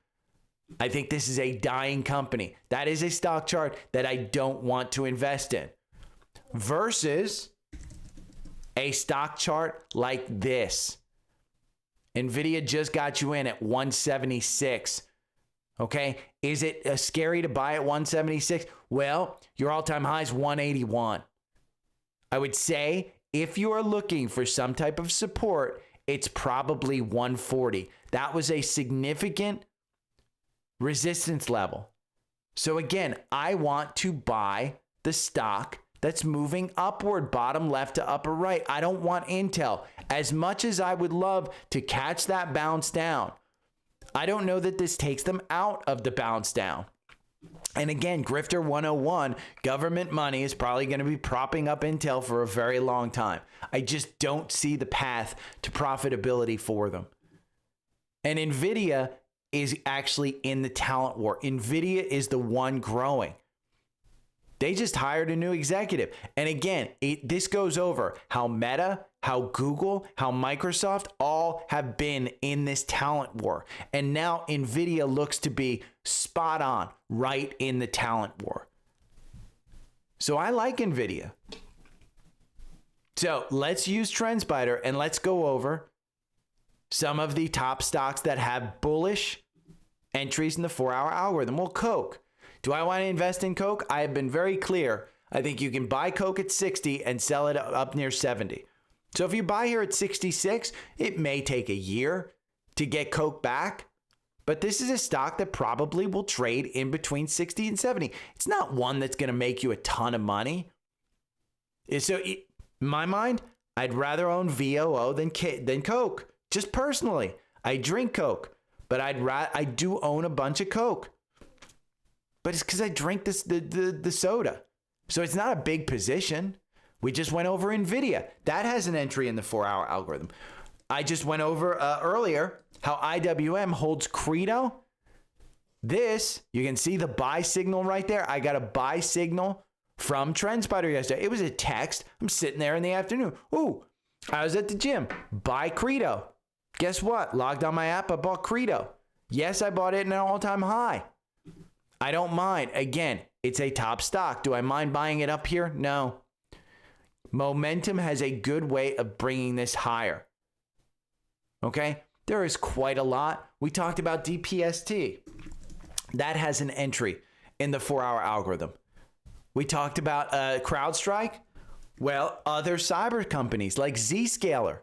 I think this is a dying company. That is a stock chart that I don't want to invest in. Versus a stock chart like this. NVIDIA just got you in at 176. Okay, is it scary to buy at 176? Well, your all-time high is 181. I would say if you are looking for some type of support, it's probably 140. That was a significant resistance level. So again, I want to buy the stock that's moving upward, bottom left to upper right. I don't want Intel. As much as I would love to catch that bounce down, I don't know that this takes them out of the bounce down. And again, Grifter 101, government money is probably going to be propping up Intel for a very long time. I just don't see the path to profitability for them. And NVIDIA is actually in the talent war. NVIDIA is the one growing. They just hired a new executive. And again, this goes over how Meta, how Google, how Microsoft all have been in this talent war. And now NVIDIA looks to be spot on, right in the talent war. So I like NVIDIA. So let's use Trendspider and let's go over some of the top stocks that have bullish entries in the 4-hour algorithm. Well, Coke. Do I want to invest in Coke? I have been very clear. I think you can buy Coke at 60 and sell it up near 70. So if you buy here at 66, it may take a year to get Coke back. But this is a stock that probably will trade in between 60 and 70. It's not one that's going to make you a ton of money. So in my mind, I'd rather own VOO than Coke. Just personally, I drink Coke, but I do own a bunch of Coke. But it's because I drink the soda. So it's not a big position. We just went over NVIDIA. That has an entry in the 4-hour algorithm. I just went over earlier how IWM holds Credo. This, you can see the buy signal right there. I got a buy signal from Trendspider yesterday. It was a text. I'm sitting there in the afternoon. Ooh, I was at the gym. Buy Credo. Guess what? Logged on my app. I bought Credo. Yes, I bought it in an all-time high. I don't mind. Again, it's a top stock. Do I mind buying it up here? No. Momentum has a good way of bringing this higher. Okay? There is quite a lot. We talked about DPST. That has an entry in the 4-hour algorithm. We talked about CrowdStrike. Well, other cyber companies like Zscaler.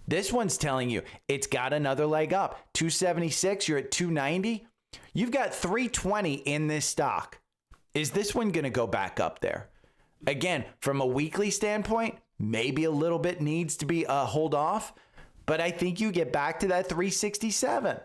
This one's telling you it's got another leg up. 276, you're at 290. You've got 320 in this stock. Is this one going to go back up there? Again, from a weekly standpoint, maybe a little bit needs to be hold off, but I think you get back to that 367.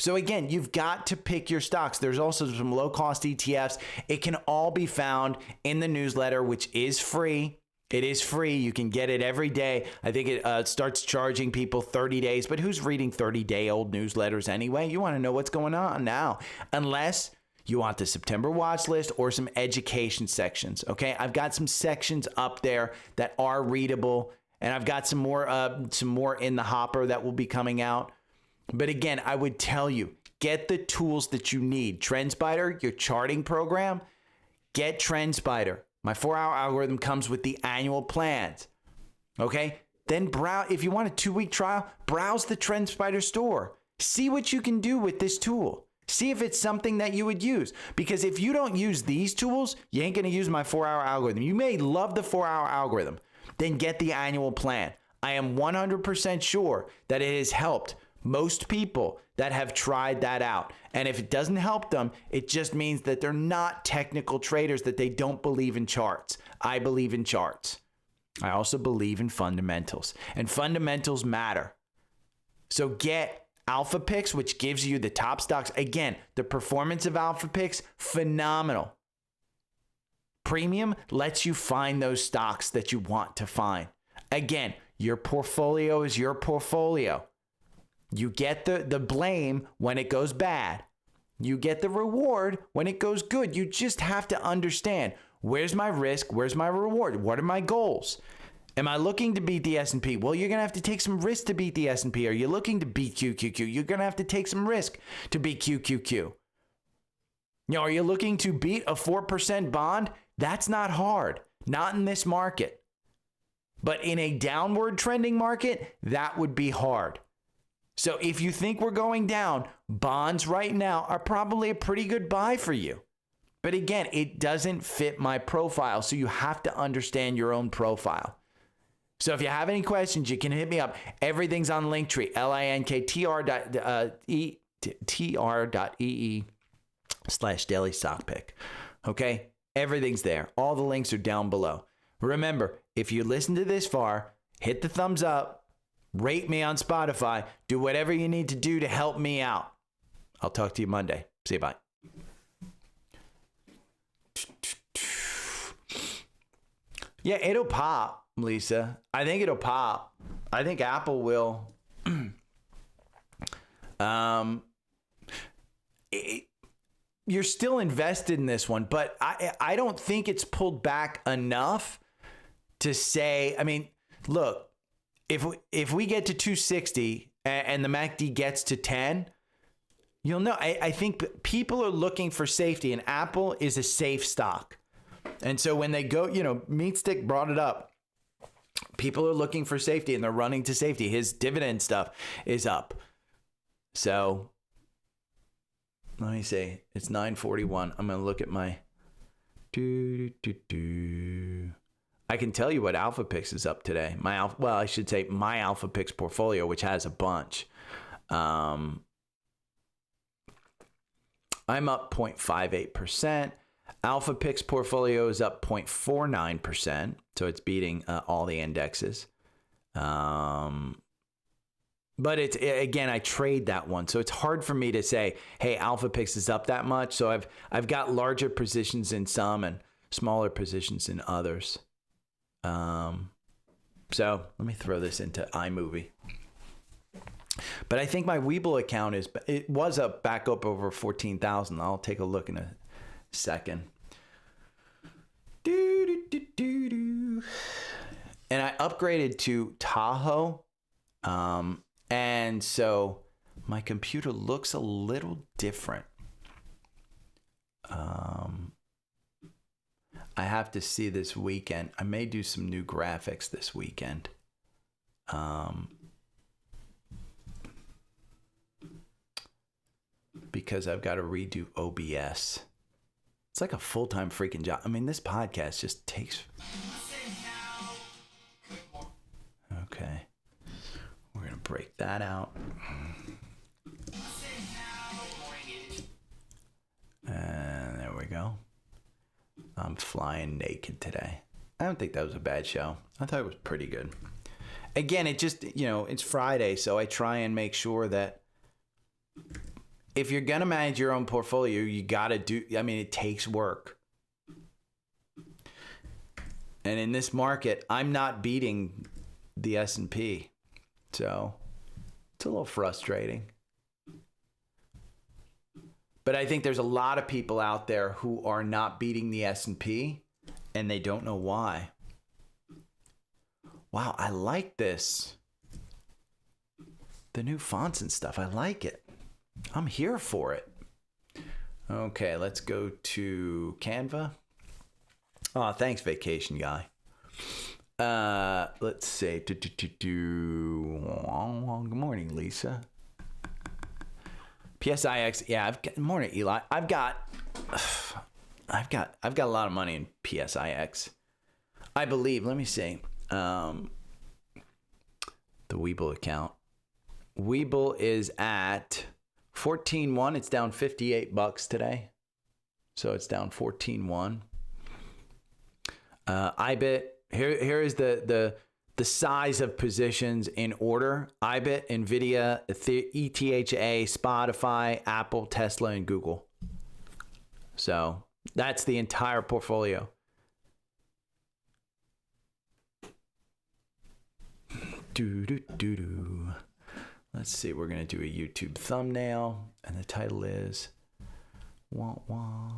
So again, you've got to pick your stocks. There's also some low-cost ETFs. It can all be found in the newsletter, which is free. It is free. You can get it every day. I think it starts charging people 30 days, but who's reading 30-day-old newsletters anyway? You want to know what's going on now, unless you want the September watch list or some education sections, okay? I've got some sections up there that are readable, and I've got some more in the hopper that will be coming out. But again, I would tell you, get the tools that you need. Trendspider, your charting program, get Trendspider. My 4-hour algorithm comes with the annual plans, okay? Then browse, if you want a 2-week trial, browse the Trendspider store. See what you can do with this tool. See if it's something that you would use. Because if you don't use these tools, you ain't going to use my 4-hour algorithm. You may love the 4-hour algorithm. Then get the annual plan. I am 100% sure that it has helped most people that have tried that out. And if it doesn't help them, it just means that they're not technical traders, that they don't believe in charts. I believe in charts. I also believe in fundamentals, and fundamentals matter. So get Alpha Picks, which gives you the top stocks. Again, the performance of Alpha Picks, phenomenal. Premium lets you find those stocks that you want to find. Again, your portfolio is your portfolio. You get the blame when it goes bad. You get the reward when it goes good. You just have to understand, where's my risk? Where's my reward? What are my goals? Am I looking to beat the S&P? Well, you're going to have to take some risk to beat the S&P. Are you looking to beat QQQ? You're going to have to take some risk to beat QQQ. You know, are you looking to beat a 4% bond? That's not hard. Not in this market. But in a downward trending market, that would be hard. So if you think we're going down, bonds right now are probably a pretty good buy for you. But again, it doesn't fit my profile. So you have to understand your own profile. So if you have any questions, you can hit me up. Everything's on Linktree, linktr.ee/daily stock pick. Okay? Everything's there. All the links are down below. Remember, if you listen to this far, hit the thumbs up, rate me on Spotify, do whatever you need to do to help me out. I'll talk to you Monday. See you, bye. Yeah, it'll pop, Lisa. I think it'll pop. I think Apple will. You're still invested in this one, but I don't think it's pulled back enough to say, I mean, look, if we get to 260 and the MACD gets to 10, you'll know. I think people are looking for safety, and Apple is a safe stock. And so when they go, you know, Meatstick brought it up. People are looking for safety and they're running to safety. His dividend stuff is up. So let me see. It's 9:41. I'm going to look at my I can tell you what Alpha Picks is up today. My Alpha Picks portfolio, which has a bunch. I'm up 0.58%. Alpha Picks portfolio is up 0.49%, so it's beating all the indexes. But it's, again, I trade that one, so it's hard for me to say, hey, Alpha Picks is up that much. So I've got larger positions in some and smaller positions in others. So let me throw this into iMovie. But I think my Webull account was back up over 14,000. I'll take a look in a second. And I upgraded to Tahoe. And so my computer looks a little different. I have to see this weekend. I may do some new graphics this weekend. Because I've got to redo OBS. It's like a full-time freaking job. I mean, this podcast just takes... Okay. We're going to break that out. And there we go. I'm flying naked today. I don't think that was a bad show. I thought it was pretty good. Again, it just, you know, it's Friday, so I try and make sure that if you're going to manage your own portfolio, you got to do, I mean, it takes work. And in this market, I'm not beating the S&P. So it's a little frustrating. But I think there's a lot of people out there who are not beating the S&P and they don't know why. Wow, I like this. The new fonts and stuff, I like it. I'm here for it. Okay, let's go to Canva. Oh, thanks, vacation guy. Let's see. Good morning, Lisa. PSIX. Yeah, morning, Eli. I've got a lot of money in PSIX. I believe. Let me see. the Webull account. Webull is at 14.1. It's down $58 today. So it's down 14.1. IBIT, here is the size of positions in order. IBIT, NVIDIA, ETHA, Spotfiy, Apple, Tesla, and Google. So that's the entire portfolio. Let's see, we're going to do a YouTube thumbnail, and the title is Wah Wah.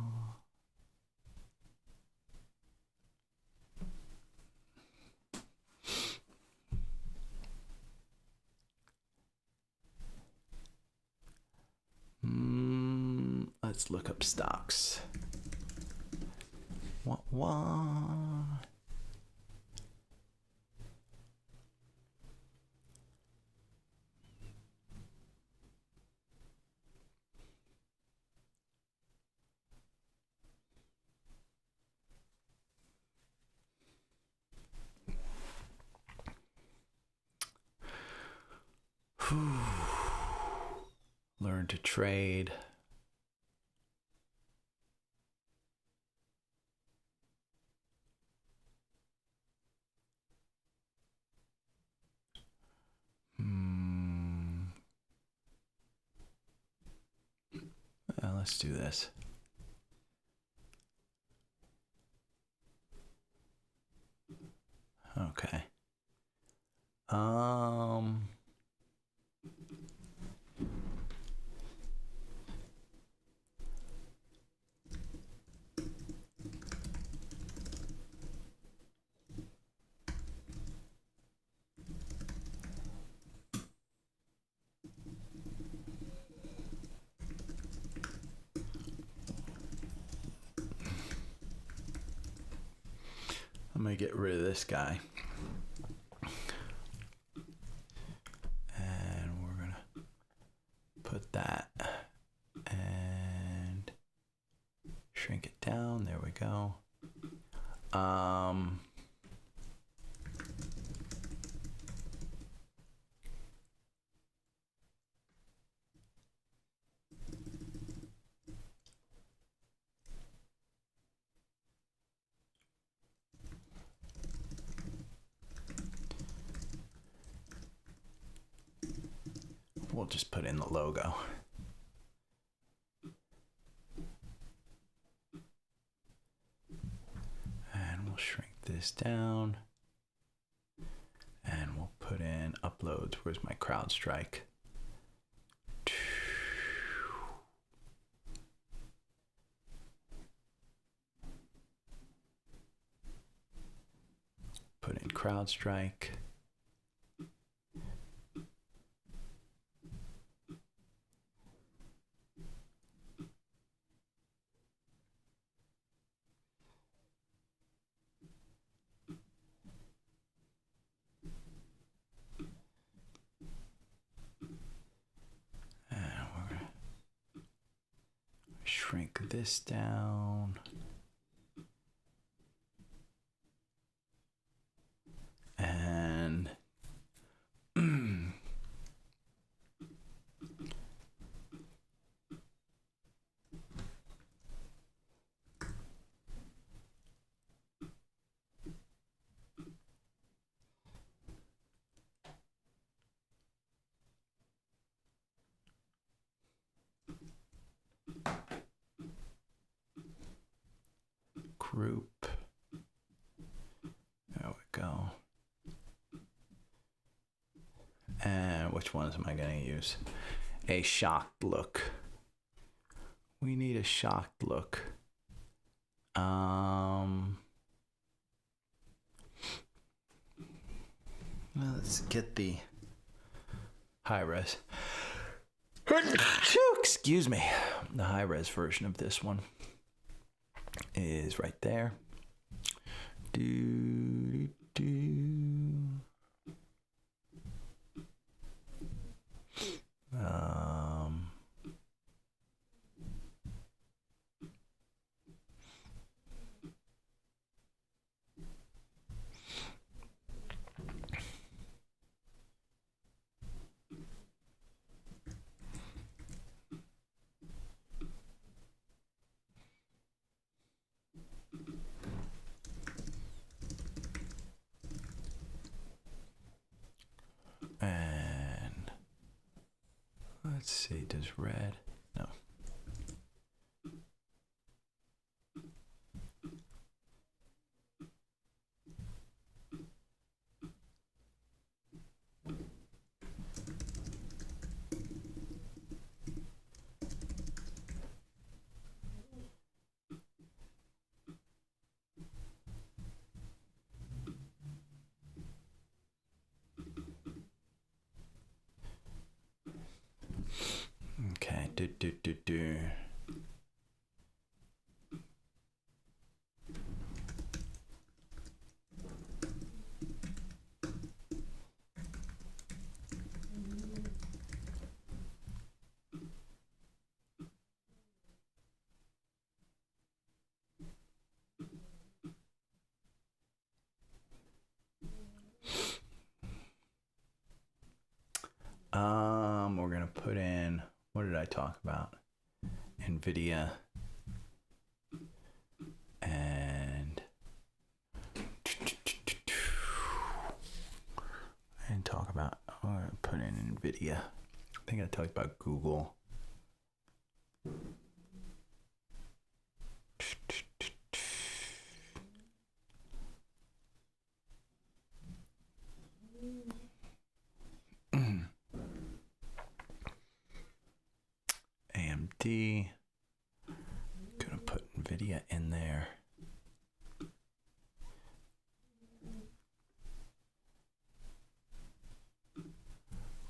Let's look up stocks. Wah wah. Learn to trade. Let's do this. Okay. I'm going to get rid of this guy. And we're going to put that and shrink it down. There we go. We'll just put in the logo. And we'll shrink this down. And we'll put in uploads. Where's my CrowdStrike? Put in CrowdStrike. Shrink this down. And group. There we go. And which ones am I going to use? A shocked look. We need a shocked look. Let's get the high res. Excuse me. The high res version of this one is right there. And let's see, does red? No. Okay, do. We're gonna put in, what did I talk about? NVIDIA and talk about, I'm gonna put in NVIDIA. I think I talked about Google. AMD. Gonna put NVIDIA in there.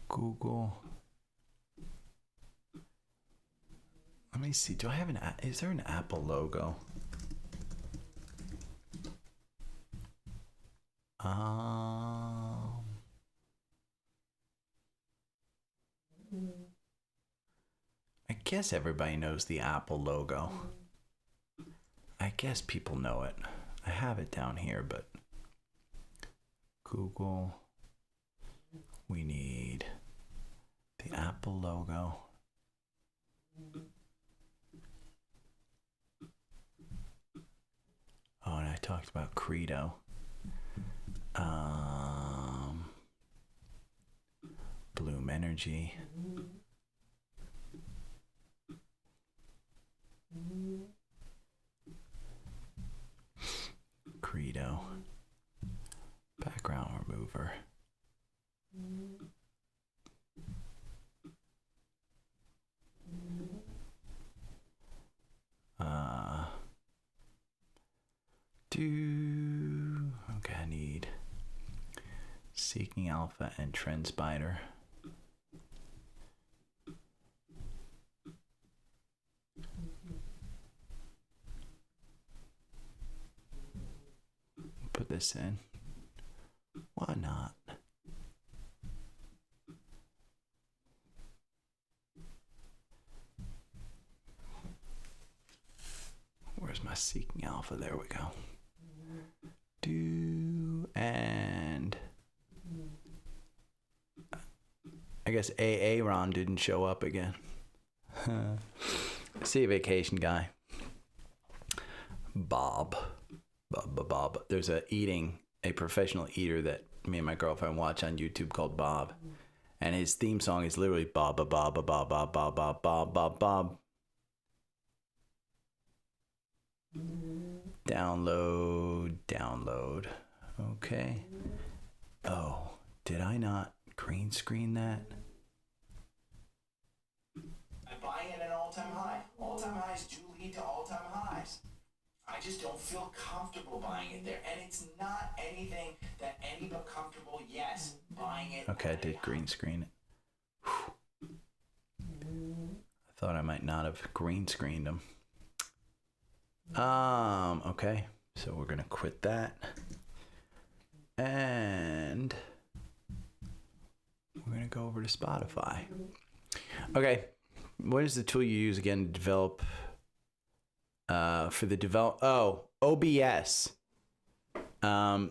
Google. Let me see. Do I have is there an Apple logo? I guess everybody knows the Apple logo. I guess people know it. I have it down here, but Google. We need the Apple logo. Oh, and I talked about Credo. Bloom Energy. Credo. Background remover. Okay, I need Seeking Alpha and Trendspider. Put this in. Why not? Where's my Seeking Alpha? There we go. And I guess Ron didn't show up again. See a vacation guy. Bob. There's a professional eater that me and my girlfriend watch on YouTube called Bob. And his theme song is literally Bob. Download. Okay. Oh, did I not green screen that? I'm buying at an all-time high. All-time highs do lead to all-time highs. I just don't feel comfortable buying it there. And it's not anything that any but comfortable, yes, buying it. Okay, I did green screen it. I thought I might not have green screened them. Okay, so we're gonna quit that. And we're gonna go over to Spotfiy. Okay, what is the tool you use again to develop OBS.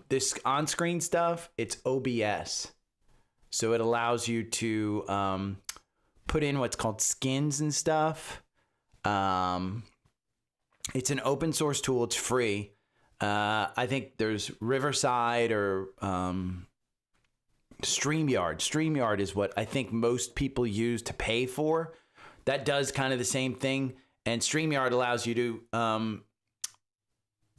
This on-screen stuff, it's OBS. So it allows you to put in what's called skins and stuff. It's an open source tool. It's free. I think there's Riverside or StreamYard is what I think most people use to pay for. That does kind of the same thing. And StreamYard allows you to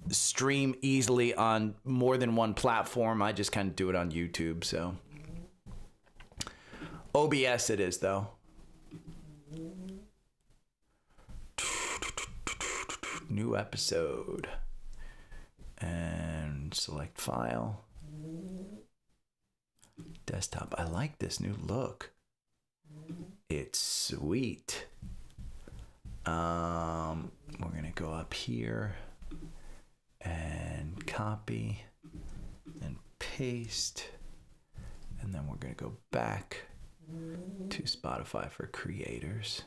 stream easily on more than one platform. I just kind of do it on YouTube. So OBS it is, though. New episode. And select file. Desktop. I like this new look. It's sweet. We're gonna go up here and copy and paste, and then we're gonna go back to Spotfiy for creators.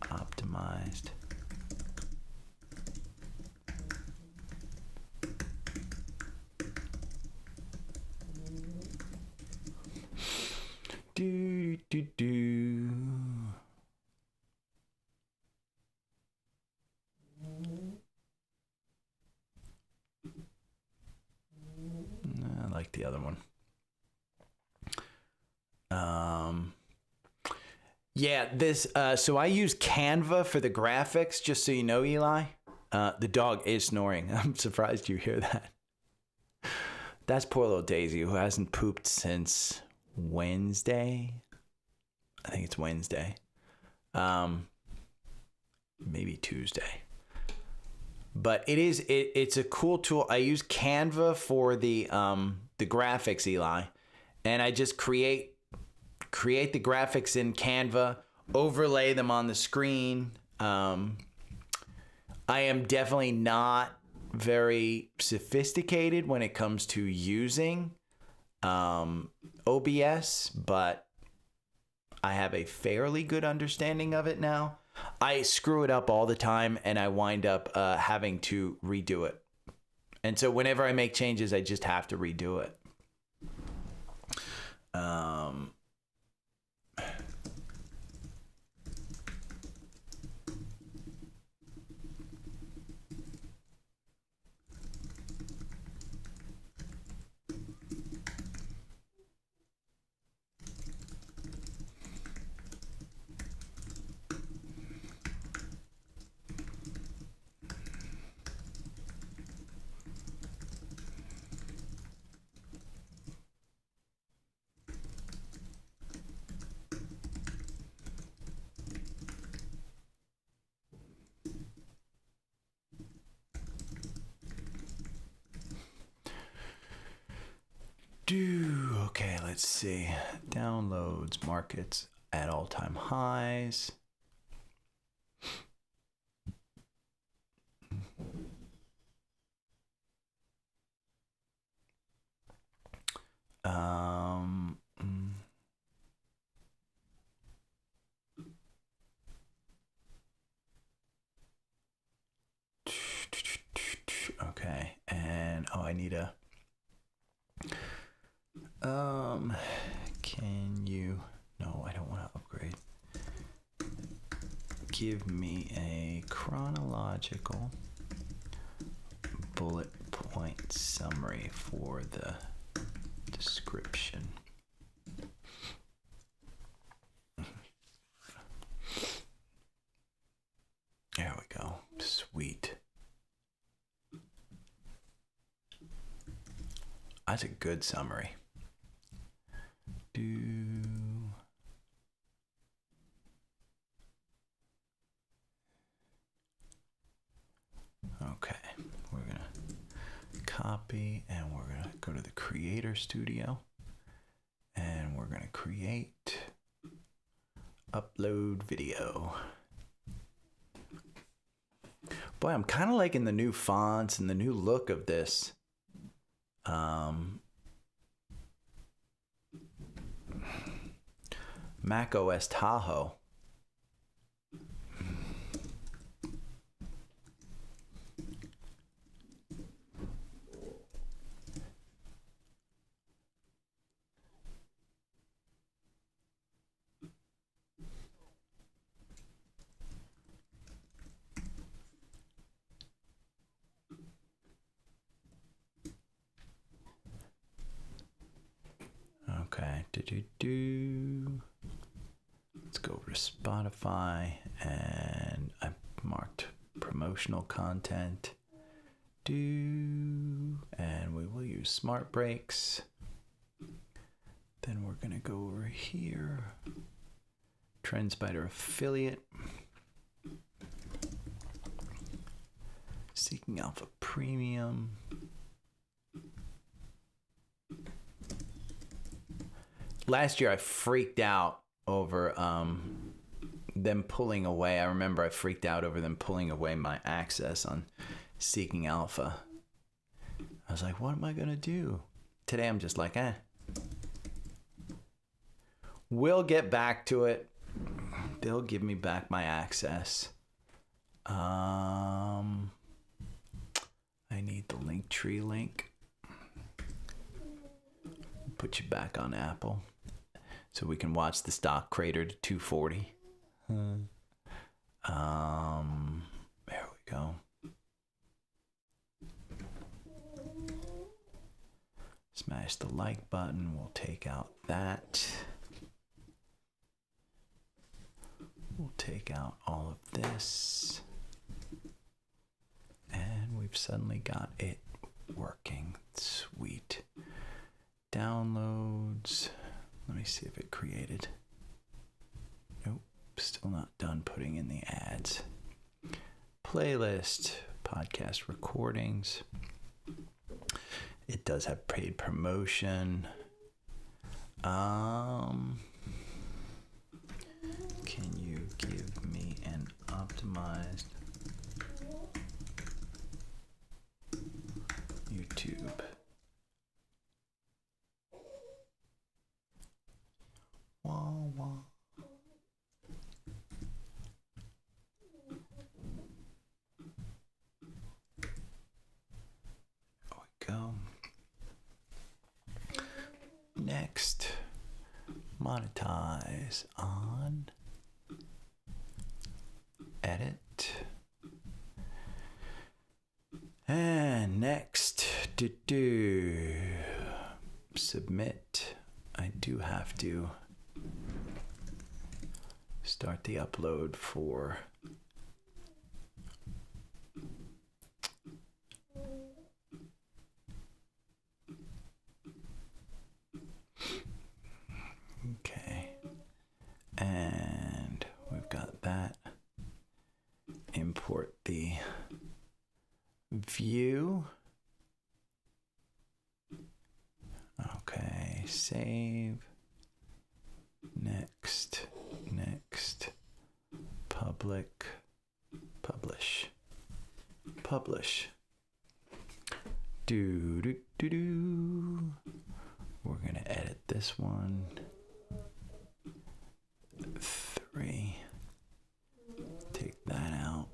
Optimized. Do, do, do. I like the other one. Yeah, this, so I use Canva for the graphics, just so you know, Eli. The dog is snoring. I'm surprised you hear that. That's poor little Daisy, who hasn't pooped since Wednesday. I think it's Wednesday. Maybe Tuesday. But it's a cool tool. I use Canva for the graphics, Eli. And I just create the graphics in Canva, overlay them on the screen. I am definitely not very sophisticated when it comes to using OBS, but I have a fairly good understanding of it now. I screw it up all the time, and I wind up having to redo it. And so whenever I make changes, I just have to redo it. Okay, let's see. Downloads, markets at all-time highs. Okay, and I need a can you, no, I don't want to upgrade. Give me a chronological bullet point summary for the description. There we go. Sweet. That's a good summary. Okay, we're gonna copy and we're gonna go to the Creator Studio and we're gonna create upload video. Boy, I'm kind of liking the new fonts and the new look of this. Mac OS Tahoe. Let's go over to Spotfiy, and I marked promotional content. And we will use smart breaks. Then we're going to go over here. Trendspider affiliate. Seeking Alpha Premium. Last year I freaked out over them pulling away. I remember I freaked out over them pulling away my access on Seeking Alpha. I was like, what am I going to do? Today I'm just like, We'll get back to it. They'll give me back my access. I need the Linktree link. Put you back on Apple so we can watch the stock crater to 240. There we go. Smash the like button. We'll take out that. We'll take out all of this. And we've suddenly got it working. Sweet. Downloads. Let me see if it created. Nope. Still not done putting in the ads. Playlist. Podcast recordings. It does have paid promotion. Can you give me an optimized YouTube? Wah, wah. There we go. Next, monetize on edit. And next, submit. I do have to start the upload for okay, and we've got that. Import the view. Okay, save. Next, public, publish. We're gonna edit this one. 3. Take that out.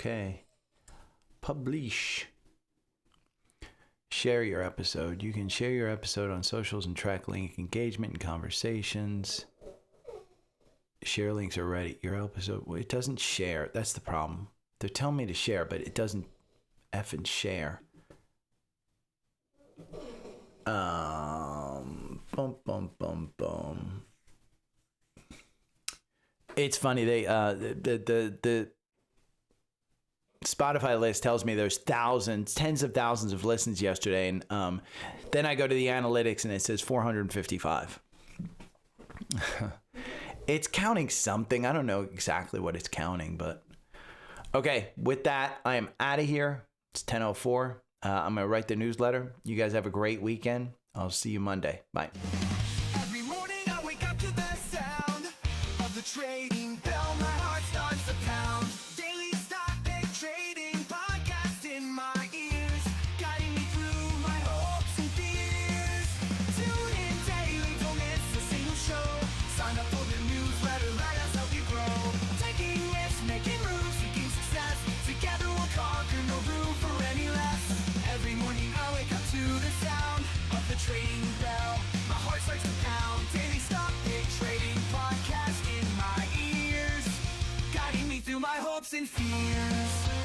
Okay. Publish. Share your episode. You can share your episode on socials and track link engagement and conversations. Share links are ready. Your episode, well, it doesn't share. That's the problem. They're telling me to share, but it doesn't effing share. It's funny. They the Spotify list tells me there's tens of thousands of listens yesterday, and then I go to the analytics and it says 455. It's counting something. I don't know exactly what it's counting, but okay. With that, I am out of here. It's 10:04. I'm gonna write the newsletter. You guys have a great weekend. I'll see you Monday. Bye. Every morning I wake up to the sound of the trading bell. My heart starts to pound. Daily stock pick trading podcast in my ears, guiding me through my hopes and fears. Tune in and fears.